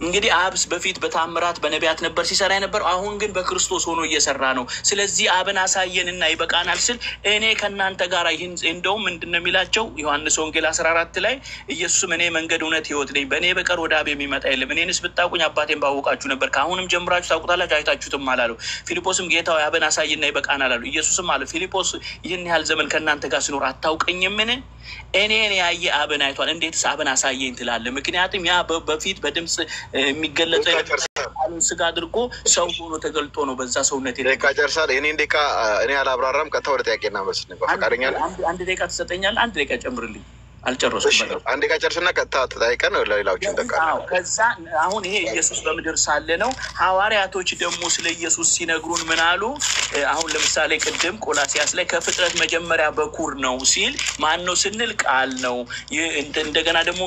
እንግዲህ አብስ በፊት በታምራት በነቢያት ነበር ሲሰራ የነበረው። አሁን ግን በክርስቶስ ሆኖ እየሰራ ነው። ስለዚህ አብን አሳየንና ይበቃናል ስል እኔ ከእናንተ ጋር ይህን እንደውም ምንድን ነው የሚላቸው? ዮሐንስ ወንጌል 14 ላይ ኢየሱስም እኔ መንገድ እውነት ሕይወት ነኝ፣ በእኔ በቀር ወደ አብ የሚመጣ የለም። እኔንስ ብታውቁኝ አባቴን ባወቃችሁ ነበር፣ ከአሁንም ጀምራችሁ ታውቁታላችሁ፣ አይታችሁትም አላለው። ፊልጶስም ጌታ ሆይ አብን አሳየንና ይበቃናል አሉ። ኢየሱስም አለ ፊልጶስ ይህን ያህል ዘመን ከእናንተ ጋር ስኖር አታውቀኝምን? እኔን ያየ አብን አይቷል። እንዴትስ አብን አሳየኝ ትላለህ? ምክንያቱም ያ በፊት በድምፅ የሚገለጸው ቃሉን ስጋ አድርጎ ሰው ሆኖ ተገልጦ ነው። በዛ ሰውነት ደቂቃ ጨርሳል። እኔ አላብራራም። ቀጥታ ወደ ጥያቄና መልስ ነው። ፈቃደኛ ነህ? አንድ ደቂቃ ትሰጠኛለህ? አንድ ደቂቃ ጨምርልኝ። አልጨረስኩም። አንድ ደቂቃ ጨርስና ቀጥታ ተጠይቀን ለሌላዎች እንደቃለን። ከዛ አሁን ይሄ ኢየሱስ በምድር ሳለ ነው። ሐዋርያቶች ደግሞ ስለ ኢየሱስ ሲነግሩን ምን አሉ? አሁን ለምሳሌ ቅድም ቆላሲያስ ላይ ከፍጥረት መጀመሪያ በኩር ነው ሲል ማን ነው ስንል ቃል ነው። እንደገና ደግሞ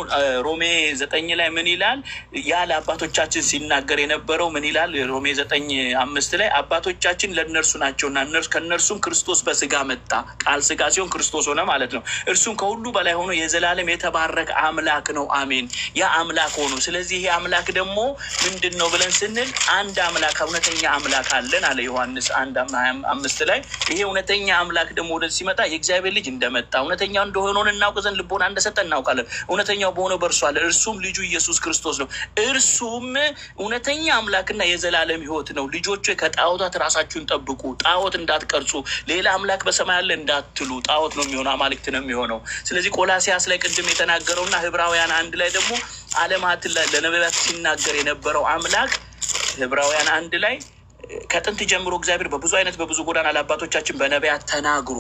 ሮሜ 9 ላይ ምን ይላል? ያ ለአባቶቻችን ሲናገር የነበረው ምን ይላል? ሮሜ 9:5 ላይ አባቶቻችን ለእነርሱ ናቸውና ከእነርሱም ክርስቶስ በስጋ መጣ። ቃል ስጋ ሲሆን ክርስቶስ ሆነ ማለት ነው። እርሱም ከሁሉ በላይ ሆኖ የዘላለም የተባረከ አምላክ ነው። አሜን። ያ አምላክ ሆኖ ስለዚህ ይሄ አምላክ ደግሞ ምንድን ነው ብለን ስንል አንድ አምላክ እውነተኛ አምላክ አለን አለ ዮሐንስ 1:25 ላይ። ይሄ እውነተኛ አምላክ ደግሞ ወደዚህ ሲመጣ የእግዚአብሔር ልጅ እንደመጣ እውነተኛው እንደሆነውን እናውቅ ዘንድ ልቦና እንደሰጠ እናውቃለን። እውነተኛው በሆነው በእርሱ አለ፣ እርሱም ልጁ ኢየሱስ ክርስቶስ ነው። እርሱም እውነተኛ አምላክና የዘላለም ሕይወት ነው። ልጆች ከጣዖታት ራሳችሁን ጠብቁ፣ ጣዖት እንዳትቀርጹ፣ ሌላ አምላክ በሰማይ አለ እንዳትሉ። ጣዖት ነው የሚሆነው፣ አማልክት ነው የሚሆነው። ስለዚህ ቆላሲያስ ላይ ቅድም የተናገረውና ዕብራውያን 1 ላይ ደግሞ ዓለማትን ለነቢያት ሲናገር የነበረው አምላክ ዕብራውያን 1 ላይ ከጥንት ጀምሮ እግዚአብሔር በብዙ አይነት በብዙ ጎዳና ለአባቶቻችን በነቢያት ተናግሮ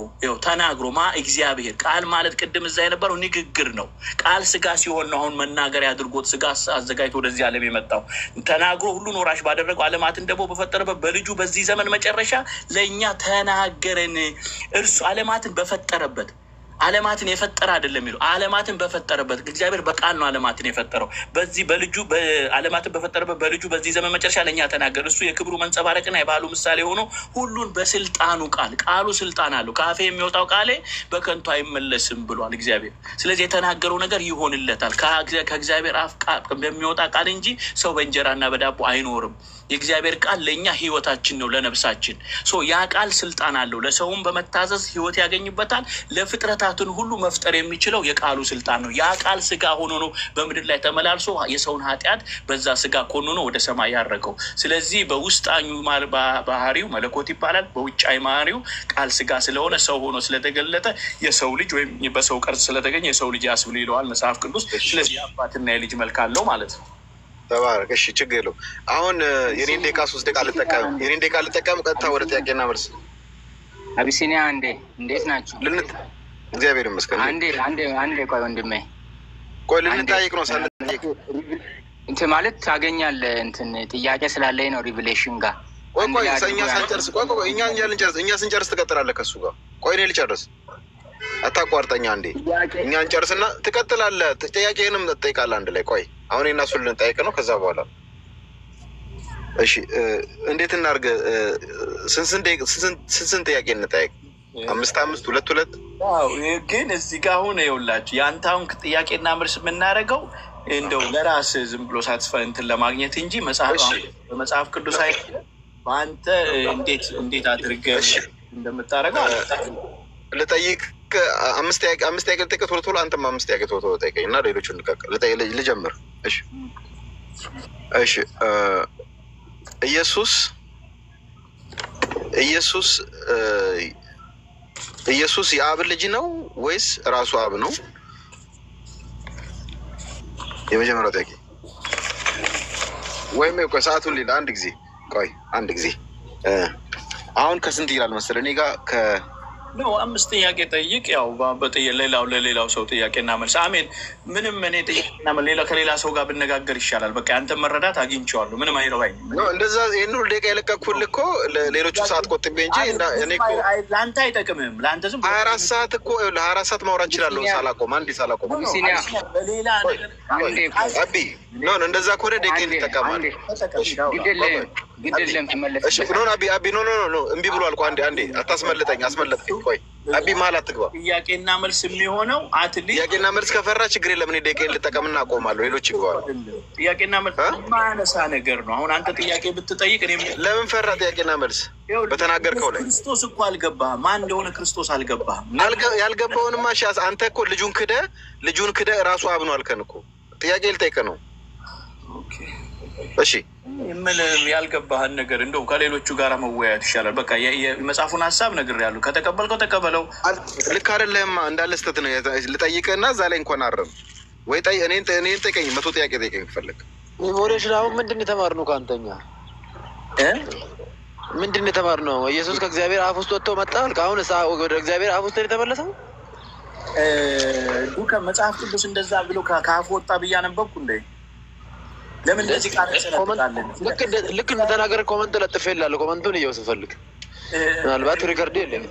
እግዚአብሔር ቃል ማለት ቅድም እዛ የነበረው ንግግር ነው። ቃል ስጋ ሲሆን ነው አሁን መናገሪያ አድርጎት ስጋ አዘጋጅቶ ወደዚህ ዓለም የመጣው። ተናግሮ ሁሉን ወራሽ ባደረገው ዓለማትን ደግሞ በፈጠረበት በልጁ በዚህ ዘመን መጨረሻ ለእኛ ተናገረን። እርሱ ዓለማትን በፈጠረበት ዓለማትን የፈጠረ አይደለም የሚለው ዓለማትን በፈጠረበት እግዚአብሔር በቃል ነው ዓለማትን የፈጠረው። በዚህ በልጁ ዓለማትን በፈጠረበት በልጁ በዚህ ዘመን መጨረሻ ለእኛ ተናገረ። እሱ የክብሩ መንጸባረቅና የባሉ ምሳሌ ሆኖ ሁሉን በስልጣኑ ቃሉ ስልጣን አለው። ከአፌ የሚወጣው ቃሌ በከንቱ አይመለስም ብሏል እግዚአብሔር። ስለዚህ የተናገረው ነገር ይሆንለታል። ከእግዚአብሔር አፍ በሚወጣ ቃል እንጂ ሰው በእንጀራና በዳቦ አይኖርም። የእግዚአብሔር ቃል ለእኛ ህይወታችን ነው፣ ለነፍሳችን። ያ ቃል ስልጣን አለው። ለሰውም በመታዘዝ ህይወት ያገኝበታል። ለፍጥረታትን ሁሉ መፍጠር የሚችለው የቃሉ ስልጣን ነው። ያ ቃል ስጋ ሆኖ ነው በምድር ላይ ተመላልሶ የሰውን ኃጢአት በዛ ስጋ ኮንኖ ወደ ሰማይ ያረገው። ስለዚህ በውስጣኙ ባህሪው መለኮት ይባላል፣ በውጫዊ ባህሪው ቃል ስጋ ስለሆነ ሰው ሆኖ ስለተገለጠ የሰው ልጅ ወይም በሰው ቅርጽ ስለተገኘ የሰው ልጅ ያስብሎ ይለዋል መጽሐፍ ቅዱስ። ስለዚህ አባትና የልጅ መልክ አለው ማለት ነው። ተባረክ። እሺ ችግር የለውም። አሁን የኔን ደቂቃ 3 ደቂቃ ልጠቀም። ቀጥታ ወደ ጥያቄና መልስ። አቢሲኒያ እንዴት ናችሁ? እግዚአብሔር ይመስገን። አንዴ ቆይ ወንድሜ፣ ቆይ ልንጠይቅ ነው ሳንጠይቅ እንትን ማለት ታገኛለህ። እንትን ጥያቄ ስላለኝ ነው ሪቪሌሽን ጋር። ቆይ እኛ ሳንጨርስ እኛ ስንጨርስ ትቀጥላለህ ከሱ ጋር። ቆይ እኔ ልጨርስ፣ አታቋርጠኛ እንዴ። እኛ እንጨርስና ትቀጥላለህ። ጥያቄንም ትጠይቃለህ አንድ ላይ። ቆይ አሁን እና እሱን ልንጠይቅ ነው ከዛ በኋላ እሺ። እንዴት እናድርግ? ስንት ጥያቄ እንጠይቅ? 5 2 ግን እዚህ ጋር አሁን ይኸውላችሁ የአንተ አሁን ጥያቄና መልስ የምናደርገው እንደው ለራስ ዝም ብሎ ሳትስፋይ እንትን ለማግኘት እንጂ በመጽሐፍ ቅዱስ አይደለም። በአንተ እንዴት አድርገህ እንደምታደርገው ልጠይቅ። 5 ጥያቄ ልጠይቅ ቶሎ። አንተም 5 ጥያቄ ቶሎ ጠይቀኝ እና ሌሎቹን ልጀምር። እሺ ኢየሱስ የአብ ልጅ ነው ወይስ ራሱ አብ ነው? የመጀመሪያው ጥያቄ። ወይም ቆይ ሰዓቱን ሌላ አንድ ጊዜ አሁን ከስንት ይላል መሰለህ? እኔ ጋር ነው 5 ጥያቄ ጠይቅ። ያው ለሌላው ሰው ጥያቄና መልስ። አሜን። ምንም እኔ ጥያቄና ከሌላ ሰው ጋር ብነጋገር ይሻላል። በቃ አንተ መረዳት አግኝቼዋለሁ። ምንም አይረባኝ ነው እንደዛ። ይሄን ሁሉ ደቂቃ የለቀኩልህ እኮ ለሌሎቹ ሰዓት ቆጥቤ እንጂ እኔ እኮ ለአንተ አይጠቅምም። ለአንተ ዝም 24 ሰዓት እኮ 24 ሰዓት ማውራት እችላለሁ ሳላቆም። ሌላ አቢ ነው እንደዛ ከሆነ ደቂቃ እንጠቀማለን። ግድልም ትመለስ። እሺ አቢ ኖ እምቢ ብሏል እኮ አንዴ አታስመልጠኝ። አስመለጥከኝ። ቆይ አቢ መሀል አትግባ። ጥያቄና መልስ የሚሆነው ጥያቄና መልስ ከፈራ ችግር የለም። እኔ ደቂቃዬን ልጠቀምና አቆማለሁ። ሌሎች ይገባሉ። ጥያቄና መልስ ማነሳ ነገር ነው። አሁን አንተ ጥያቄ ብትጠይቅ ለምን ፈራ? ጥያቄና መልስ በተናገርከው ላይ ክርስቶስ እኮ አልገባህም። ማን እንደሆነ ክርስቶስ አልገባህም። ያልገባውንማ አንተ እኮ ልጁን ክደ ራሱ አብ ነው አልከን እኮ። ጥያቄ ልጠይቅ ነው። እሺ ያልገባህን ነገር እንደው ከሌሎቹ ጋር መወያየት ይሻላል። በቃ የመጽሐፉን ሀሳብ ነግሬሃለሁ። ከተቀበልከው ተቀበለው። ልክ አይደለህማ። እንዳለ ስተት ነው። ልጠይቅህና እዛ ላይ እንኳን አረም ወይ እኔን ጠይቀኝ። 100 ጥያቄ ጠይቀኝ ከፈለግ። ሜሞሬሽን አሁን ምንድን የተማርነው ከአንተኛ? ምንድን የተማርነው? ኢየሱስ ከእግዚአብሔር አፍ ውስጥ ወጥቶ መጣ አልክ። አሁን ወደ እግዚአብሔር አፍ ውስጥ የተመለሰው ዱከም መጽሐፍ ቅዱስ እንደዛ ብሎ ከአፍ ወጣ ብዬ አነበብኩ እንዴ? ለምን እንደዚህ ቃል ተሰጥቷለን? ልክ እንደተናገረ ኮመንት ለጥፌ እላለሁ። ኮመንቱን እየው ስፈልግ ምናልባት ሪከርድ የለም።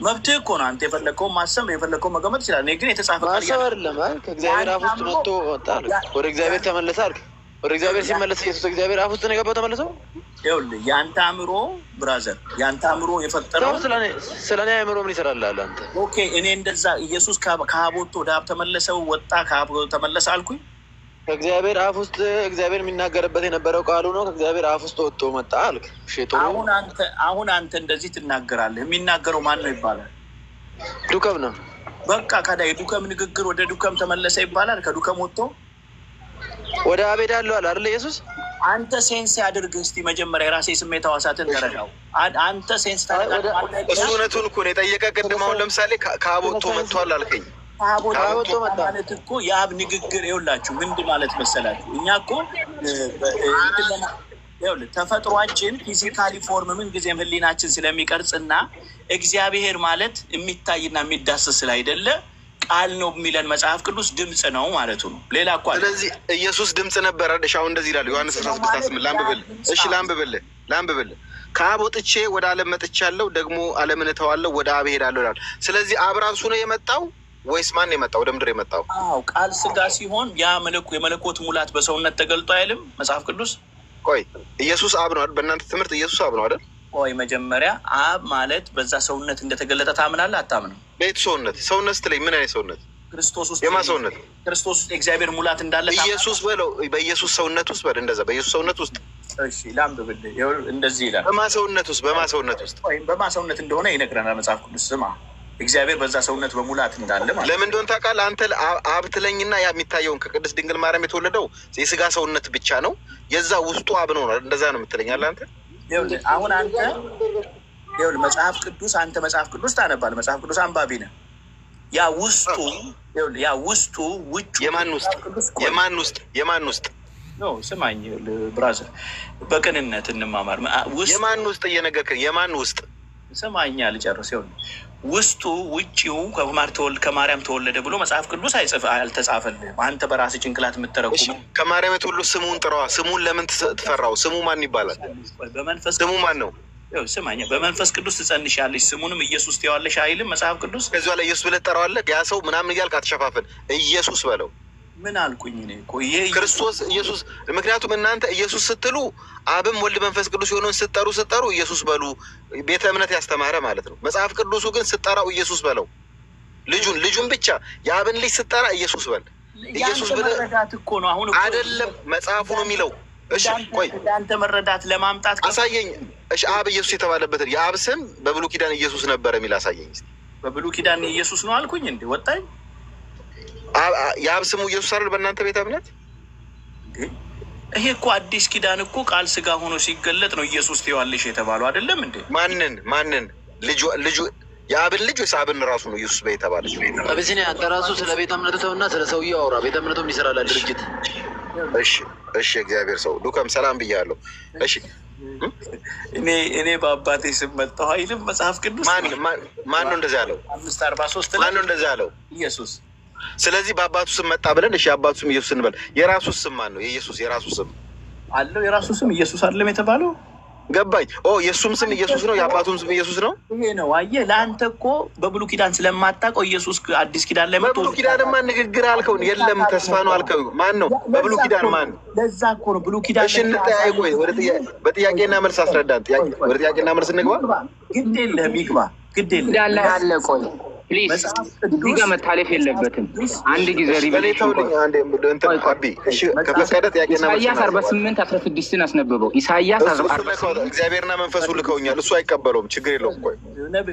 መብትህ እኮ ነው። አንተ የፈለግከውን ማሰብ የፈለግከውን መገመት ይችላል። እኔ ግን የተጻፈ ቃል ማሰብ አይደለም። ከእግዚአብሔር አፍ ውስጥ መጥቶ ወጣ አልክ። ወደ እግዚአብሔር ተመለሰ አልክ። ወደ እግዚአብሔር ሲመለስ ኢየሱስ እግዚአብሔር አፍ ውስጥ ነው የገባው ተመለሰው። ይኸውልህ የአንተ አእምሮ ብራዘር፣ የአንተ አእምሮ የፈጠረው ስለኔ አእምሮ ምን ይሰራል አለ አንተ። ኦኬ እኔ እንደዛ ኢየሱስ ከአብ ወጥቶ ወደ አብ ተመለሰው ወጣ ከአብ ተመለሰ አልኩኝ። ከእግዚአብሔር አፍ ውስጥ እግዚአብሔር የሚናገርበት የነበረው ቃሉ ነው። ከእግዚአብሔር አፍ ውስጥ ወጥቶ መጣ አልክ። አሁን አንተ እንደዚህ ትናገራለህ። የሚናገረው ማን ነው ይባላል? ዱከም ነው። በቃ ካዳ የዱከም ንግግር ወደ ዱከም ተመለሰ ይባላል። ከዱከም ወጥቶ ወደ አብ ሄዳለሁ አለ አይደል ኢየሱስ? አንተ ሴንስ ያድርግህ እስቲ መጀመሪያ የራሴ ስሜት ሕዋሳትን ተረዳው። አንተ ሴንስ ታደርጋለህ። እሱ እውነቱን እኮ ነው የጠየቀ። ቅድም አሁን ለምሳሌ ከአብ ወጥቶ መጥቷል አልከኝ። አቦቶ ማለት እኮ የአብ ንግግር ይኸውላችሁ ምንድን ማለት መሰላችሁ? እኛ እኮ ተፈጥሯችን ፊዚካሊ ፎርም ምን ጊዜም ህሊናችን ስለሚቀርጽና እግዚአብሔር ማለት የሚታይና የሚዳሰስ ስላይደለ ቃል ነው የሚለን መጽሐፍ ቅዱስ ድምፅ ነው ማለቱ ነው። ሌላ እኮ ስለዚህ ኢየሱስ ድምፅ ነበረ። ሻው እንደዚህ ይላል ዮሐንስ 16:8 ላንብብል። እሺ ላንብብል። ከአብ ወጥቼ ወደ ዓለም መጥቻለሁ፣ ደግሞ ዓለምን እተዋለሁ፣ ወደ አብ እሄዳለሁ ይላል። ስለዚህ አብ ራሱ ነው የመጣው ወይስ ማን የመጣው? ወደ ምድር የመጣው? ቃል ስጋ ሲሆን ያ የመለኮት ሙላት በሰውነት ተገልጦ አይልም መጽሐፍ ቅዱስ? ቆይ ኢየሱስ አብ ነው አይደል? በእናንተ ትምህርት ኢየሱስ አብ ነው አይደል? ቆይ መጀመሪያ አብ ማለት በዛ ሰውነት እንደተገለጠ ታምናለህ አታምንም? በየት ሰውነት ስትለኝ ምን አይነት ሰውነት? ክርስቶስ ውስጥ የማ ሰውነት? ክርስቶስ ውስጥ እግዚአብሔር ሙላት እንዳለ ኢየሱስ በለው። በኢየሱስ ሰውነት ውስጥ በል እንደዛ። በኢየሱስ ሰውነት ውስጥ እሺ ላንብብልህ። እንደዚህ ይላል። በማ ሰውነት ውስጥ ወይም በማ ሰውነት እንደሆነ ይነግረናል መጽሐፍ ቅዱስ። ስማ እግዚአብሔር በዛ ሰውነት በሙላት እንዳለ ማለት ለምን እንደሆነ ታውቃለህ? አንተ አብ ትለኝና ያ የሚታየውን ከቅድስት ድንግል ማርያም የተወለደው የስጋ ሰውነት ብቻ ነው። የዛ ውስጡ አብ ነው። እንደዛ ነው የምትለኛለህ አንተ። አሁን አንተ ይኸውልህ መጽሐፍ ቅዱስ ታነባለህ። መጽሐፍ ቅዱስ አንባቢ ነህ። ያ ውስጡ ውጭ የማን ውስጥ ነው? ስማኝ ብራዘር፣ በቅንነት እንማማር። የማን ውስጥ እየነገርክን? የማን ውስጥ? ስማኛ ልጨርስ። ይኸውልህ ውስጡ ውጪው ከማርያም ተወለደ ብሎ መጽሐፍ ቅዱስ አልተጻፈልህም። አንተ በራስህ ጭንቅላት የምትተረጉመው። ከማርያም የተወለደ ስሙን ጥራዋ። ስሙን ለምን ትፈራው? ስሙ ማን ይባላል? ስሙ ማን ነው? ስማኛ፣ በመንፈስ ቅዱስ ትጸንሻለሽ ስሙንም ኢየሱስ ትይዋለሽ አይልም መጽሐፍ ቅዱስ? ከዚያ ላይ ኢየሱስ ብለህ ትጠራዋለህ። ያ ሰው ምናምን እያልክ አትሸፋፍን። ኢየሱስ በለው። ምን አልኩኝ እኔ እኮ ክርስቶስ ኢየሱስ። ምክንያቱም እናንተ ኢየሱስ ስትሉ አብም ወልድ መንፈስ ቅዱስ የሆነውን ስትጠሩ ኢየሱስ በሉ ቤተ እምነት ያስተማረ ማለት ነው። መጽሐፍ ቅዱሱ ግን ስትጠራው ኢየሱስ በለው። ልጁን ብቻ የአብን ልጅ ስትጠራ ኢየሱስ በል። ኢየሱስ ብለህ እኮ ነው አሁን አይደለም መጽሐፉ ነው የሚለው። እሺ ቆይ አንተ መረዳት ለማምጣት አሳየኝ። እሺ አብ ኢየሱስ የተባለበት የአብ ስም በብሉይ ኪዳን ኢየሱስ ነበር የሚል አሳየኝ እስኪ። በብሉይ ኪዳን ኢየሱስ ነው አልኩኝ እንዴ? ወጣኝ። የአብ ስሙ ኢየሱስ አይደል በእናንተ ቤተ እምነት? ይሄ እኮ አዲስ ኪዳን እኮ ቃል ስጋ ሆኖ ሲገለጥ ነው ኢየሱስ ትይዋለሽ የተባለው አይደለም እንዴ? ማንን ልጁ የአብን ልጅ ወይስ አብን ራሱ ነው ኢየሱስ በየተባለች? አብሲኒያ አንተ ራሱ ስለ ቤተ እምነቱ ተውና ስለ ሰውዬው አውራ። ቤተ እምነቱ ምን ይሰራል ድርጅት? እሺ እግዚአብሔር ሰው ዱከም ሰላም ብያለሁ። እሺ እኔ በአባቴ ስም መጣሁ አይልም መጽሐፍ ቅዱስ? ማን ነው እንደዚህ ያለው? 5:43 ማን ነው እንደዚህ ያለው? ኢየሱስ። ስለዚህ በአባቱ ስም መጣ ብለን እሺ አባቱ ስም ኢየሱስ እንበል። የራሱ ስም ማን ነው? የኢየሱስ የራሱ ስም አለው። የራሱ ስም ኢየሱስ አይደለም የተባለው? ገባኝ። የእሱም ስም ኢየሱስ ነው፣ የአባቱም ስም ኢየሱስ ነው። ይሄ ነው አየህ። ለአንተ እኮ በብሉይ ኪዳን ስለማታውቀው ኢየሱስ አዲስ ኪዳን ላይ መጥቶ በብሉይ ኪዳንማ ንግግር አልከው የለም ተስፋ ነው አልከው። ማን ነው በብሉይ ኪዳን ማን? ለዛ እኮ ነው ብሉይ ኪዳን። እሺ እንጠያይ። ቆይ በጥያቄና መልስ አስረዳን። ወደ ጥያቄና መልስ እንግባ። ግድ የለህም ይግባ፣ ግድ የለህም እንዳለ አለ። ቆይ ፕሊዝ እዚህ ጋር መታለፍ የለበትም። አንድ ጊዜ ሪቨሌሽን ከፈቀደ ጥያቄና መልስ ኢሳያስ 48:16 አስነበበው። ኢሳያስ 48 እግዚአብሔርና መንፈሱ ልከውኛል። እሱ አይቀበለውም። ችግር የለውም። ቆይ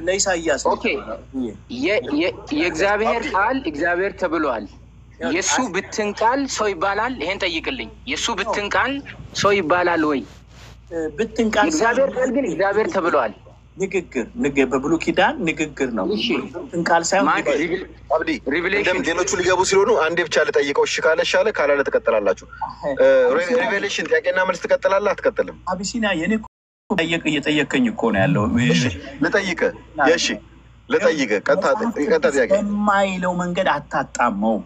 ለኢሳያስ ኦኬ። የእግዚአብሔር ቃል እግዚአብሔር ተብሏል። የሱ ብትን ቃል ሰው ይባላል? ይሄን ጠይቅልኝ። የሱ ብትን ቃል ሰው ይባላል ወይ? ብትን ቃል እግዚአብሔር ቃል ግን እግዚአብሔር ተብሏል። ንግግር በብሉይ ኪዳን ንግግር ነው። ቃል ሳይሆን አብዲ ሌሎቹ ሊገቡ ሲሆኑ አንዴ ብቻ ልጠይቀው። እሺ ካለ ሻለ፣ ካላለ ትቀጥላላችሁ። ሪቬሌሽን ጥያቄና መልስ ትቀጥላለህ አትቀጥልም? አቢሲኒያ የኔ እየጠየቀኝ እኮ ነው ያለው። ልጠይቅህ። እሺ ልጠይቅህ። ቀጥታ ጥያቄ የማይለው መንገድ አታጣመው።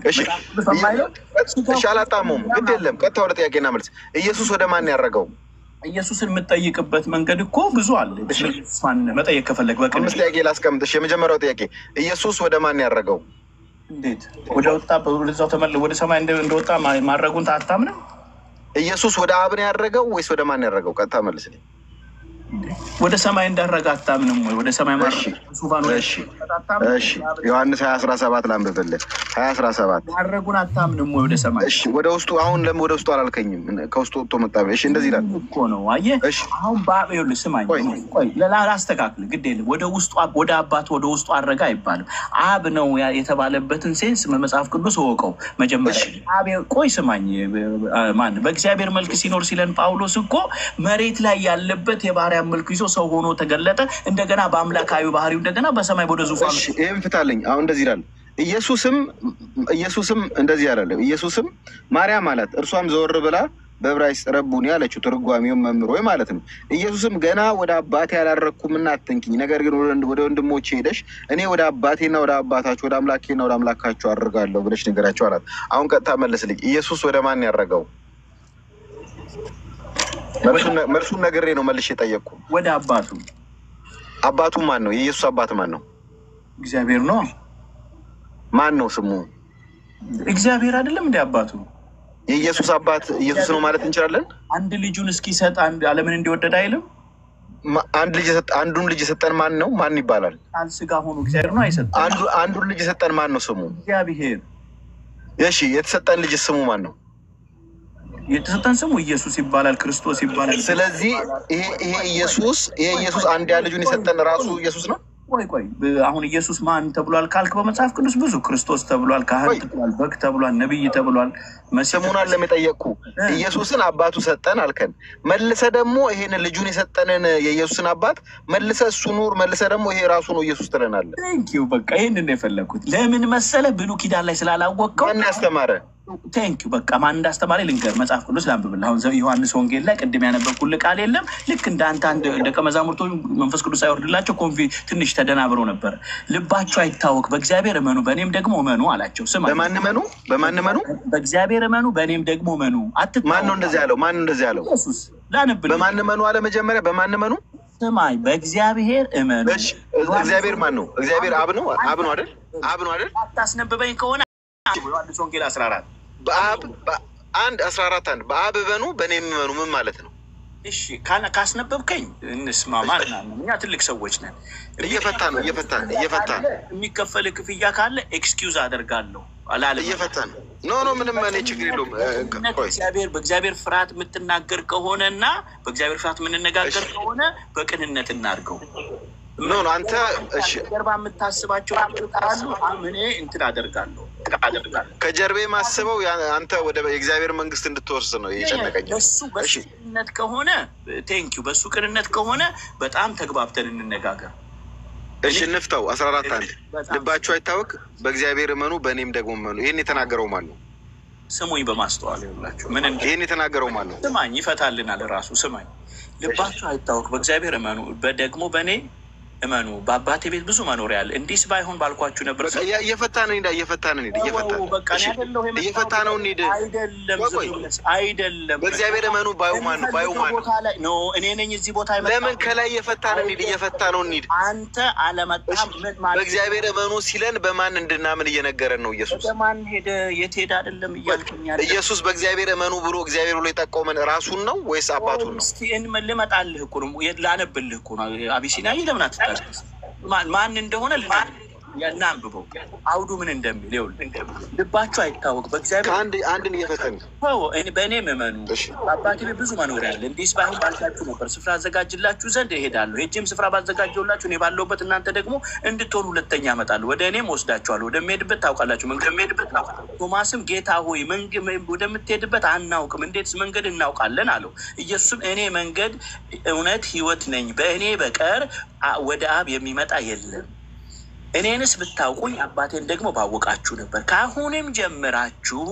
እሺ አላጣመውም፣ ግድ የለም። ቀጥታ ወደ ጥያቄና መልስ። ኢየሱስ ወደ ማን ያደረገው? ኢየሱስን የምትጠይቅበት መንገድ እኮ ብዙ አለ። መጠየቅ ከፈለግ በቃ 5 ጥያቄ ላስቀምጥሽ። የመጀመሪያው ጥያቄ ኢየሱስ ወደ ማን ያደረገው? እንዴት ወደዛው ወደ ሰማይ እንደወጣ ማድረጉን አታምንም? ኢየሱስ ወደ አብ ነው ያደረገው ወይስ ወደ ማን ያደረገው? ቀጥታ መልስልኝ። ወደ ሰማይ እንዳረገ አታምንም ወይ? ወደ ሰማይ እሺ ዮሐንስ 20:17 ላንብብልህ። 20:17 ማድረጉን አታምንም ወይ? ወደ ሰማይ እሺ ወደ ውስጡ አሁን ለምን ወደ ውስጡ አላልከኝም? ከውስጡ ወጥቶ መጣ። እሺ እንደዚህ ይላል እኮ ነው። አየህ አሁን በአብ ይኸውልህ፣ ስማኝ ቆይ ላስተካክል። ግድ የለም ወደ ውስጡ ወደ አባት ወደ ውስጡ አረጋ አይባልም። አብ ነው የተባለበትን ሴንስ መጽሐፍ ቅዱስ ወቀው መጀመሪያ አብ። ቆይ ስማኝ፣ ማን በእግዚአብሔር መልክ ሲኖር ሲለን ጳውሎስ እኮ መሬት ላይ ያለበት የባህሪያ መልክ ይዞ ሰው ሆኖ ተገለጠ። እንደገና በአምላካዊ ባህሪው እንደገና በሰማይ ወደ ዙፋኑ። ይሄን ፍታለኝ። አሁን እንደዚህ ይላል። ኢየሱስም እንደዚህ ያላለ ኢየሱስም ማርያም አላት። እርሷም ዘወር ብላ በዕብራይስጥ ረቡኒ ያለችው ትርጓሜው መምህር ወይ ማለት ነው። ኢየሱስም ገና ወደ አባቴ ያላረኩምና አትንኪኝ፣ ነገር ግን ወደ ወንድሞቼ ሄደሽ እኔ ወደ አባቴና ወደ አባታችሁ ወደ አምላኬና ወደ አምላካችሁ አድርጋለሁ ብለሽ ንገራቸው አላት። አሁን ቀጥታ መለስልኝ። ኢየሱስ ወደ ማን ያደረገው? መልሱን ነግሬ ነው መልሼ የጠየቅኩ። ወደ አባቱ። አባቱ ማን ነው? የኢየሱስ አባት ማን ነው? እግዚአብሔር ነው። ማን ነው ስሙ? እግዚአብሔር አይደለም እንደ አባቱ? የኢየሱስ አባት ኢየሱስ ነው ማለት እንችላለን? አንድ ልጁን እስኪሰጥ ዓለምን እንዲወደድ አይልም? አንዱን ልጅ የሰጠን ማን ነው? ማን ይባላል? ቃል ስጋ ሆኖ እግዚአብሔር ነው አይሰጠን? አንዱን ልጅ የሰጠን ማን ነው ስሙ? እግዚአብሔር። እሺ የተሰጠን ልጅ ስሙ ማን ነው? የተሰጠን ስሙ ኢየሱስ ይባላል፣ ክርስቶስ ይባላል። ስለዚህ ይሄ ኢየሱስ አንድያ ልጁን የሰጠን ራሱ ኢየሱስ ነው። ቆይ አሁን ኢየሱስ ማን ተብሏል ካልክ በመጽሐፍ ቅዱስ ብዙ ክርስቶስ ተብሏል፣ ካህን ተብሏል፣ በግ ተብሏል፣ ነብይ ተብሏል። ስሙን አለ የጠየቅኩ። ኢየሱስን አባቱ ሰጠን አልከን። መልሰ ደግሞ ይሄን ልጁን የሰጠንን የኢየሱስን አባት መልሰ እሱ ኑር፣ መልሰ ደግሞ ይሄ ራሱ ነው ኢየሱስ ትለናለህ። ቴንኪው። በቃ ይሄንን ነው የፈለኩት። ለምን መሰለ ብሉይ ኪዳን ላይ ስላላወቀው። ማን ያስተማረ? ቴንክ ዩ በቃ ማን እንዳስተማሪ ልንገር መጽሐፍ ቅዱስ ላንብብልህ አሁን ዮሐንስ ወንጌል ላይ ቅድም ያነበብኩልህ ቃል የለም ልክ እንዳንተ አንድ ደቀ መዛሙርቱ መንፈስ ቅዱስ አይወርድላቸው ትንሽ ተደናብሮ ነበር ልባቸው አይታወክ በእግዚአብሔር እመኑ በእኔም ደግሞ እመኑ አላቸው ስማ በማን እመኑ በእግዚአብሔር እመኑ በእኔም ደግሞ እመኑ ማን ነው እንደዚህ ያለው ኢየሱስ ላነብልህ በማን እመኑ አለ መጀመሪያ በማን እመኑ ስማኝ በእግዚአብሔር እመኑ እሺ እግዚአብሔር ማን ነው እግዚአብሔር አብ ነው አይደል አታስነብበኝ ከሆነ ዮሐንስ ወንጌል 14 በአብ 14 በአብ እመኑ በእኔም እመኑ ምን ማለት ነው እሺ ካስነበብከኝ እንስማማ እኛ ትልቅ ሰዎች ነን እየፈታ ነው የሚከፈል ክፍያ ካለ ኤክስኪውዝ አደርጋለሁ አላለ እየፈታ ነው ኖ ምንም ማኔ ችግር የለውም በእግዚአብሔር ፍርሃት የምትናገር ከሆነና በእግዚአብሔር ፍርሃት የምንነጋገር ከሆነ በቅንነት እናድርገው ኖ አንተ እሺ ጀርባ የምታስባቸው አሉ አምኔ እንትን አደርጋለሁ ከጀርቤ ማስበው አንተ ወደ እግዚአብሔር መንግስት እንድትወርስ ነው የጨነቀኝ እሱ በቅንነት ከሆነ ቴንክ ዩ በሱ ቅንነት ከሆነ በጣም ተግባብተን እንነጋገር እሺ እንፍታው 14 ልባችሁ አይታወክ በእግዚአብሔር እመኑ በእኔም ደግሞ እመኑ ይሄን የተናገረው ማን ነው ስሙኝ በማስተዋል ይላችሁ ምን ይሄን የተናገረው ማን ነው ስማኝ ይፈታልናል ራሱ ስማኝ ልባችሁ አይታወክ በእግዚአብሔር እመኑ በደግሞ በእኔ እመኑ በአባቴ ቤት ብዙ መኖሪያ አለ እንዲስ ባይሆን ባልኳችሁ ነበር እየፈታ ነው አይደለም በእግዚአብሔር እመኑ ባዩ ማን ኖ እኔ ነኝ እዚህ ቦታ ለምን ከላይ እየፈታ ነው እንሂድ አንተ አለመጣም በእግዚአብሔር እመኑ ሲለን በማን እንድናምን እየነገረን ነው ኢየሱስ በማን የት ሄደ አይደለም እያልኩኛል ኢየሱስ በእግዚአብሔር እመኑ ብሎ እግዚአብሔር ብሎ የጠቆመን ራሱን ነው ወይስ አባቱን ነው እስቲ ልመጣልህ እኮ ነው ላነብልህ እኮ ነው አቢሲናይ ለምን አትታ ማን እንደሆነ ያናንብበው አውዱ ምን እንደሚል ይኸውልህ ልባችሁ አይታወቅ በእግዚአብሔር አንድን እየፈተን በእኔም እመኑ በአባቴ ቤት ብዙ መኖሪያ አለ እንዲስ ባይሆን ባልኳችሁ ነበር ስፍራ አዘጋጅላችሁ ዘንድ እሄዳለሁ ሄጄም ስፍራ ባዘጋጀሁላችሁ እኔ ባለሁበት እናንተ ደግሞ እንድትሆኑ ሁለተኛ እመጣለሁ ወደ እኔም ወስዳችኋለሁ ወደምሄድበት ታውቃላችሁ ቶማስም ጌታ ሆይ ወደምትሄድበት አናውቅም እንዴትስ መንገድ እናውቃለን አለው ኢየሱስም እኔ መንገድ እውነት ህይወት ነኝ በእኔ በቀር ወደ አብ የሚመጣ የለም እኔንስ ብታውቁኝ አባቴን ደግሞ ባወቃችሁ ነበር ካሁንም ጀምራችሁ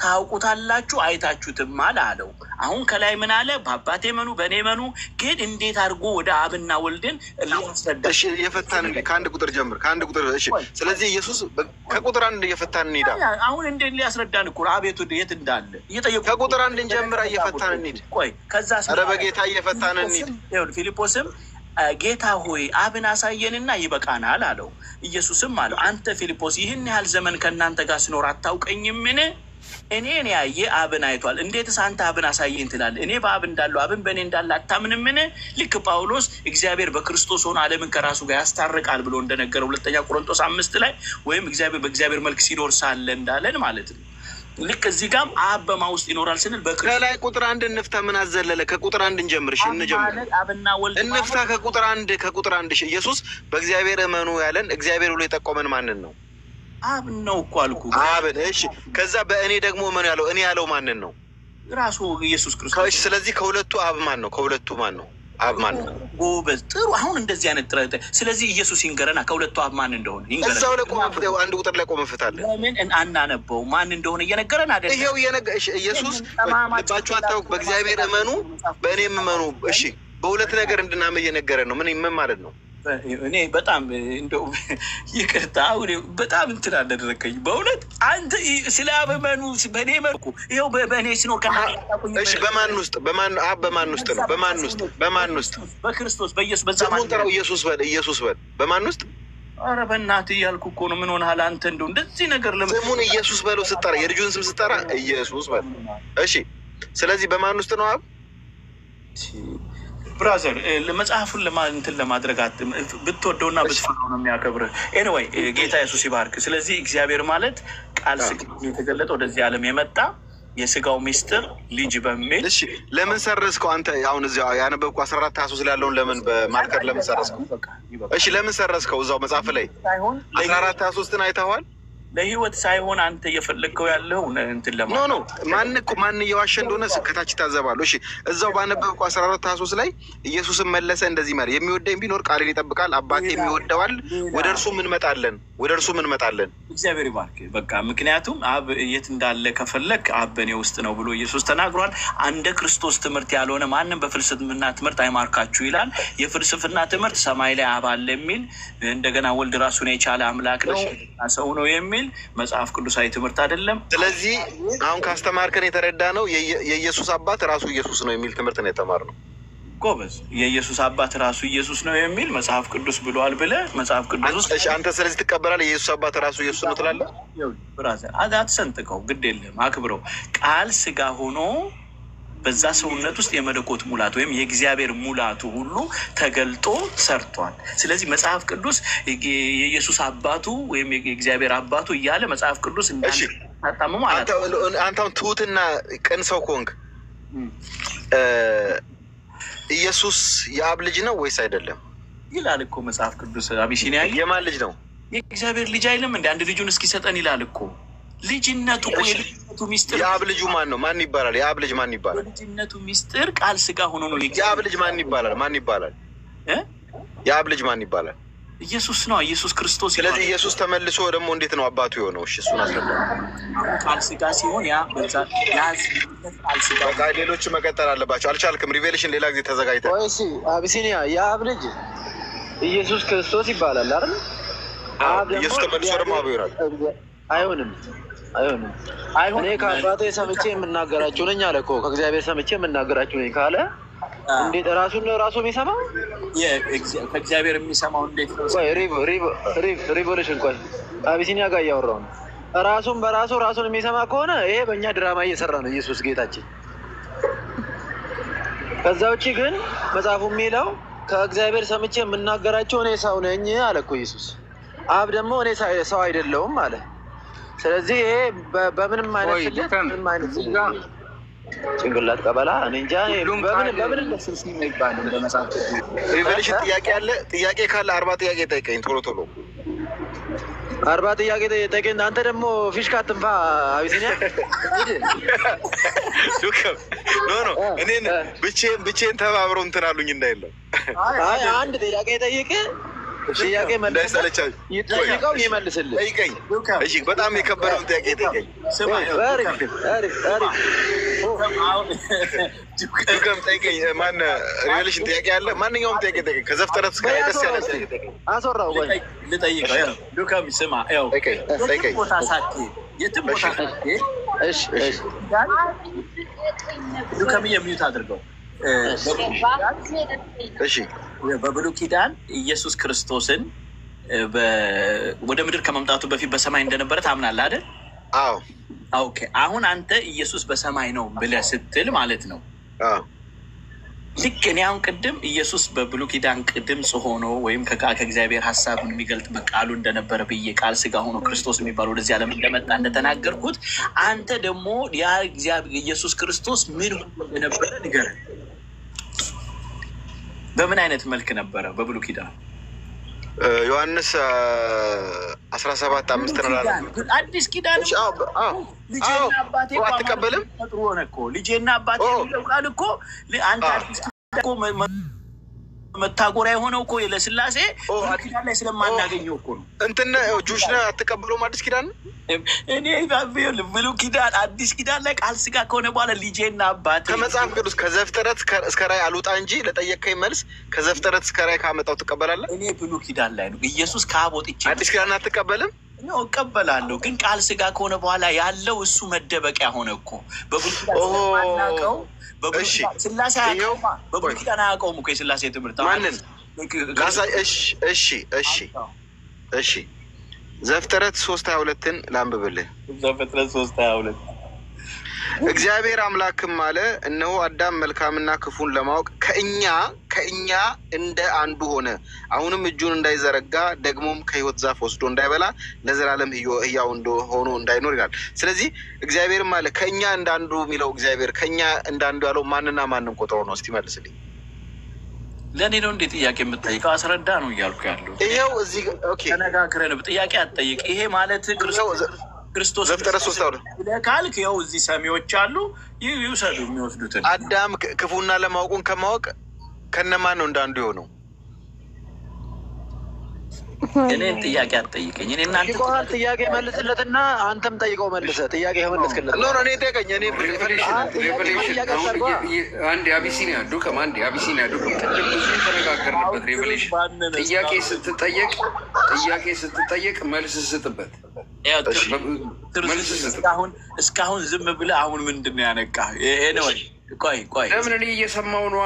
ታውቁታላችሁ አይታችሁትማል አለው አሁን ከላይ ምን አለ በአባቴ መኑ በእኔ መኑ ግን እንዴት አድርጎ ወደ አብና ወልድን ሊያስረዳ እሺ የፈታን ከአንድ ቁጥር ጀምር ከአንድ ቁጥር እሺ ስለዚህ ኢየሱስ ከቁጥር አንድ የፈታን እንሂድ አሁን እንዴት ሊያስረዳን እኮ አቤቱ የት እንዳለ እየጠየቁ ከቁጥር አንድ እንጀምር እየፈታን እንሂድ ቆይ ከዛ ኧረ በጌታ እየፈታን እንሂድ ይኸውልህ ፊልጶስም ጌታ ሆይ አብን አሳየንና ይበቃናል አለው ኢየሱስም አለው አንተ ፊልጶስ ይህን ያህል ዘመን ከእናንተ ጋር ስኖር አታውቀኝምን እኔን ያየ አብን አይቷል እንዴትስ አንተ አብን አሳየኝ ትላለህ እኔ በአብ እንዳለው አብን በእኔ እንዳለ አታምንምን ልክ ጳውሎስ እግዚአብሔር በክርስቶስ ሆኖ ዓለምን ከራሱ ጋር ያስታርቃል ብሎ እንደነገረው ሁለተኛ ቆሮንቶስ 5 ላይ ወይም እግዚአብሔር በእግዚአብሔር መልክ ሲኖር ሳለ እንዳለን ማለት ነው ልክ እዚህ ጋር አብ በማ ውስጥ ይኖራል ስንል ከላይ ቁጥር አንድ እንፍታ ምን አዘለለ ከቁጥር አንድ እንጀምር እሺ እንጀምር አብና ወልድ እንፍታ ከቁጥር አንድ እሺ ኢየሱስ በእግዚአብሔር እመኑ ያለን እግዚአብሔር ብሎ የጠቆመን ማንን ነው አብ ነው እኮ አልኩ አብን እሺ ከዛ በእኔ ደግሞ እመኑ ያለው እኔ ያለው ማንን ነው ራሱ ኢየሱስ ክርስቶስ ስለዚህ ከሁለቱ አብ ማን ነው ከሁለቱ ማን ነው አብ ማን ነው ጎበዝ ጥሩ አሁን እንደዚህ አይነት ጥረት ስለዚህ ኢየሱስ ይንገረና ከሁለቱ አብ ማን እንደሆነ ይንገረና እዛው ላይ ቆመ አንድ ቁጥር ላይ ቆመ ፍታለን ለምን አናነበው ማን እንደሆነ እየነገረን አይደል ይሄው ኢየሱስ ልባችሁ አታውቅ በእግዚአብሔር እመኑ በእኔም እመኑ እሺ በሁለት ነገር እንድናምን እየነገረን ነው ምን ማለት ነው እኔ በጣም እንደው ይቅርታ በጣም እንትን አደረከኝ በእውነት አንተ ስለ አብ እመኑ በእኔ መልኩ ይኸው በእኔ ሲኖር ከናቁኝ እሺ በማን ውስጥ ነው በማን ውስጥ በክርስቶስ በኢየሱስ በዛ ማን ነው ኢየሱስ በል በማን ውስጥ ኧረ በእናትህ እያልኩ እኮ ነው ምን ሆነሃል አንተ እንደው እንደዚህ ነገር ስሙን ኢየሱስ በለው ስጠራ የልጁን ስም ስጠራ ኢየሱስ በል እሺ ስለዚህ በማን ውስጥ ነው አብ ብራዘር ለመጽሐፉን ለማንተን ለማድረጋት ብትወደውና ብትፈራው ነው የሚያከብር ኤኒዌይ ጌታ ኢየሱስ ይባርክ ስለዚህ እግዚአብሔር ማለት ቃል ስጋ የተገለጠው ወደዚህ ዓለም የመጣ የስጋው ሚስጥር ልጅ በሚል እሺ ለምን ሰረስከው አንተ አሁን እዚያ ያነበብኩ 14 23 ያለውን ለምን በማርከር ለምን ሰረስከው እሺ ለምን ሰረስከው እዛው መጽሐፍ ላይ 14 23ን አይተዋል ለህይወት ሳይሆን አንተ እየፈለግከው ያለው እንትን ለማ ኖ ማን እየዋሸ እንደሆነ ከታች ታዘባሉ። እሺ እዛው ባነበብኩ 14:23 ላይ ኢየሱስም መለሰ እንደዚህ ማለት የሚወደኝ ቢኖር ቃሌን ይጠብቃል፣ አባቴ የሚወደዋል፣ ወደ እርሱ እንመጣለን። እግዚአብሔር ይባርክ። በቃ ምክንያቱም አብ የት እንዳለ ከፈለክ አብ በእኔ ውስጥ ነው ብሎ ኢየሱስ ተናግሯል። አንደ ክርስቶስ ትምህርት ያልሆነ ማንም በፍልስፍና ትምህርት አይማርካችሁ ይላል። የፍልስፍና ትምህርት ሰማይ ላይ አብ አለ የሚል እንደገና ወልድ ራሱን የቻለ አምላክ ነው ሰው ነው የሚል መጽሐፍ ቅዱሳዊ ትምህርት አይደለም። ስለዚህ አሁን ካስተማርከን የተረዳ ነው የኢየሱስ አባት ራሱ ኢየሱስ ነው የሚል ትምህርት ነው የተማርነው። ጎበዝ። የኢየሱስ አባት ራሱ ኢየሱስ ነው የሚል መጽሐፍ ቅዱስ ብሏል ብለህ መጽሐፍ ቅዱስ ውስጥ አንተ ስለዚህ ትቀበላለህ? የኢየሱስ አባት ራሱ ኢየሱስ ነው ትላለህ? ብራዘር አትሰንጥቀው፣ ግድ የለም አክብረው። ቃል ስጋ ሆኖ በዛ ሰውነት ውስጥ የመለኮት ሙላት ወይም የእግዚአብሔር ሙላቱ ሁሉ ተገልጦ ሰርቷል። ስለዚህ መጽሐፍ ቅዱስ የኢየሱስ አባቱ ወይም የእግዚአብሔር አባቱ እያለ መጽሐፍ ቅዱስ እንዳታጣሙ ማለት ነው። አንተ ትሁትና ቅን ሰው ከሆንክ ኢየሱስ የአብ ልጅ ነው ወይስ አይደለም ይላል እኮ መጽሐፍ ቅዱስ። አቢሲኒያ የማን ልጅ ነው? የእግዚአብሔር ልጅ አይልም እንደ አንድ ልጁን እስኪሰጠን ይላል እኮ። ልጅነቱ የልጅነቱ ሚስጥር የአብ ልጁ ማን ነው? ማን ይባላል? የአብ ልጅ ማን ይባላል? ልጅነቱ ሚስጥር ቃል ስጋ ሆኖ ነው። የአብ ልጅ ማን ይባላል? የአብ ልጅ ማን ይባላል? ኢየሱስ ነው፣ ኢየሱስ ክርስቶስ። ስለዚህ ኢየሱስ ተመልሶ ደግሞ እንዴት ነው አባቱ የሆነው? እሺ እሱን አስረዳ። ቃል ስጋ ሲሆን ያ በዛ ቃል ስጋ በቃ ሌሎች መቀጠል አለባቸው። አልቻልክም። ሪቬሌሽን ሌላ ጊዜ ተዘጋጅተህ ወይስ አቢሲኒያ የአብ ልጅ ኢየሱስ ክርስቶስ ይባላል አይደል? ኢየሱስ ተመልሶ ደግሞ አብ ይሆናል? አይሆንም። እኔ ከአባቴ ሰምቼ የምናገራችሁ ነኝ አለ እኮ። ከእግዚአብሔር ሰምቼ የምናገራችሁ ነኝ ካለ እንዴት ራሱን ራሱ የሚሰማው? ከእግዚአብሔር የሚሰማው እንዴት ነው? ሪቮሉሽን ቆይ አቢሲኒያ ጋር እያወራሁ ነው። ራሱን በራሱ ራሱን የሚሰማ ከሆነ ይሄ በእኛ ድራማ እየሰራ ነው ኢየሱስ ጌታችን። ከዛ ውጭ ግን መጽሐፉ የሚለው ከእግዚአብሔር ሰምቼ የምናገራቸው እኔ ሰው ነኝ አለ እኮ ኢየሱስ። አብ ደግሞ እኔ ሰው አይደለሁም አለ። ስለዚህ ይሄ በምንም አይነት ጭንቅላት ቀበላ እኔ እንጃ። በምን ለስልስ ነው ይባላል በመጽሐፍ ሪቨሌሽን ጥያቄ አለ። ጥያቄ ካለ 40 ጥያቄ ጠይቀኝ ቶሎ 40 ጥያቄ ጠይቀኝ። አንተ ደግሞ ፊሽካ አትንፋ አቢሲኒያ። ኖ እኔን ብቼን ተባብረው እንትን አሉኝ እንዳይለው። አንድ ጥያቄ ጠይቅ። ጥያቄ ይጠይቀው ይመልስልህ። ጠይቀኝ። እሺ በጣም የከበረውን ጥያቄ ጠይቀኝ። ጠይቀኝ። ማን ሪሌሽን ጥያቄ አለ? ማንኛውም ጥያቄ ጠይቀኝ። ከዘፍጥረት እስከ ደስ ያለ ጥያቄ ጠይቀኝ። አስወራው ልጠይቀው። ሉካም ስማ፣ ያው ጠይቀኝ። ቦታ ሳትሄድ የትም ቦታ ሳትሄድ እሺ ሉካም የሚዩት አድርገው። እሺ በብሉይ ኪዳን ኢየሱስ ክርስቶስን ወደ ምድር ከመምጣቱ በፊት በሰማይ እንደነበረ ታምናለህ አይደል? አዎ። ኦኬ። አሁን አንተ ኢየሱስ በሰማይ ነው ብለህ ስትል ማለት ነው። አዎ። ልክ እኔ አሁን ቅድም ኢየሱስ በብሉይ ኪዳን ድምፅ ሆኖ ወይም ከእግዚአብሔር ሀሳብ የሚገልጥ በቃሉ እንደነበረ ብዬ ቃል ስጋ ሆኖ ክርስቶስ የሚባል ወደዚህ ዓለም እንደመጣ እንደተናገርኩት አንተ ደግሞ ያ እግዚአብሔር ኢየሱስ ክርስቶስ ምን እንደነበረ ንገረን። በምን አይነት መልክ ነበረ በብሉይ ኪዳን? ዮሐንስ 17:5 ነው። አዲስ ኪዳን ልጄና አባቴ አትቀበልም? ልጄና አባቴ የሚለው ቃል እኮ አንተ አዲስ ኪዳን እኮ መታጎሪያ የሆነው እኮ ለስላሴ ብሉይ ኪዳን ላይ ስለማናገኘው እኮ ነው። እንትን ጁሽ ነህ አትቀበለውም? አዲስ ኪዳን እኔ ብሉይ ኪዳን አዲስ ኪዳን ላይ ቃል ስጋ ከሆነ በኋላ ልጄና አባቴ ከመጽሐፍ ቅዱስ ከዘፍጥረት እስከ ራዕይ አልወጣ እንጂ ለጠየቀኝ መልስ ከዘፍጥረት እስከ ራዕይ ካመጣው ትቀበላለህ? እኔ ብሉይ ኪዳን ላይ ነው። ኢየሱስ ከአብ ወጥቼ አዲስ ኪዳን አትቀበልም? ነው እቀበላለሁ። ግን ቃል ስጋ ከሆነ በኋላ ያለው እሱ መደበቂያ ሆነ እኮ በብሉይ ኪዳን ማናቀው። በብሉይ ኪዳን ስላሴ አያውቀውም። በብሉይ ኪዳን አያውቀውም እኮ የስላሴ ትምህርት ማንን እሺ ዘፍጥረት 3:22 ላንብብልህ። ዘፍጥረት 3:22 እግዚአብሔር አምላክም አለ እነሆ አዳም መልካምና ክፉን ለማወቅ ከእኛ እንደ አንዱ ሆነ። አሁንም እጁን እንዳይዘረጋ ደግሞም ከሕይወት ዛፍ ወስዶ እንዳይበላ ለዘላለም ሕያው ሆኖ እንዳይኖር ይላል። ስለዚህ እግዚአብሔርም አለ ከእኛ እንደ አንዱ የሚለው እግዚአብሔር ከእኛ እንደ አንዱ ያለው ማንና ማንን ቆጥሮ ነው? እስቲ መልስልኝ። ለእኔ ነው እንዴ ጥያቄ የምትጠይቀው? አስረዳ ነው እያልኩ ያለው። ይኸው እዚህ ኦኬ ተነጋግረን ጥያቄ አትጠይቅ። ይሄ ማለት ክርስቶስ ካልክ ይኸው እዚህ ሰሚዎች አሉ፣ ይውሰዱ የሚወስዱትን። አዳም ክፉና ለማወቁን ከማወቅ ከነማን ነው እንዳንዱ የሆነው? እኔን ጥያቄ አትጠይቀኝ። እኔ እናንተ ጥያቄ መልስለትና አንተም ጠይቀው መልሰህ ጥያቄ መልስክለት። ኖ እኔ ጠይቀኝ። እኔ አንድ አቢሲኒያ ዱከም አንድ አቢሲኒያ ዱከም ቅድም ብዙ ተነጋገርንበት። ሬቨሌሽን ጥያቄ ስትጠየቅ መልስ ስጥበት። እስካሁን ዝም ብለህ አሁን ምንድን ነው ያነቃህ? ይሄ ነው። ቆይ ለምን እኔ እየሰማሁ ነው።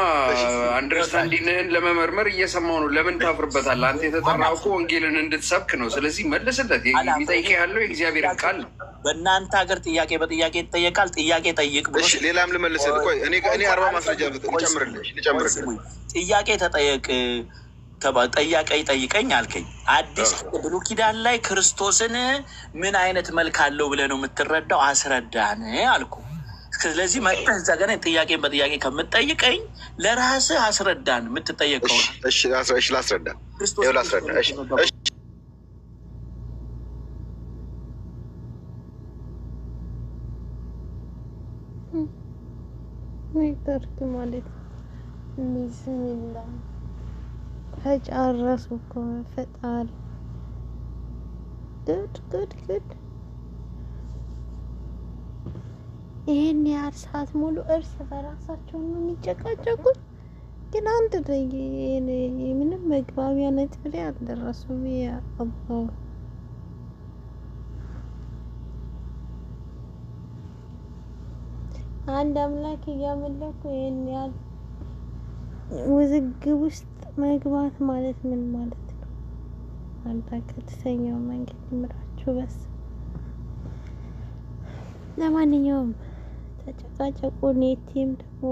አንደርስታንዲንግህን ለመመርመር እየሰማሁ ነው። ለምን ታፍርበታለህ? አንተ የተጠራው እኮ ወንጌልን እንድትሰብክ ነው። ስለዚህ መልስለት። የሚጠይቅህ ያለው የእግዚአብሔር ቃል ነው። በእናንተ ሀገር ጥያቄ በጥያቄ ይጠየቃል። ጥያቄ ጠይቅ ብሎ ሌላም ልመልስልህ። ቆይ እኔ 40 ማስረጃ ልጨምርልህ። ጥያቄ ተጠየቅ ጠያቄ ጠይቀኝ አልከኝ። አዲስ ብሉይ ኪዳን ላይ ክርስቶስን ምን አይነት መልክ አለው ብለህ ነው የምትረዳው? አስረዳን አልኩ። ስለዚህ መጥተህ እዛ ገና ጥያቄን በጥያቄ ከምትጠይቀኝ ለራስህ አስረዳን የምትጠየቀው። እሺ ላስረዳ። ኔትወርክ ማለት ቢስሚላ ተጨረሱ እኮ ፈጣሪ። ጉድ ይሄን ያህል ሰዓት ሙሉ እርስ በራሳቸው ነው የሚጨቃጨቁት። ግን አንድ ላይ ምንም መግባቢያ ነጥብ ላይ አልደረሱም። ያ አላህ አንድ አምላክ እያመለኩ ይሄን ያህል ውዝግብ ውስጥ መግባት ማለት ምን ማለት ነው? አንተ ከተሰኛው መንገድ ይምራችሁ በስ። ለማንኛውም ተጨቃጨቁ። ኔቲም ደግሞ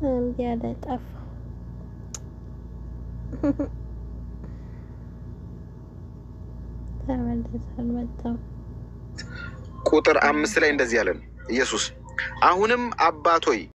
እምቢ አለ ጠፋ። ተመለሰ አልመጣም። ቁጥር 5 ላይ እንደዚህ ያለን ኢየሱስ አሁንም አባት ሆይ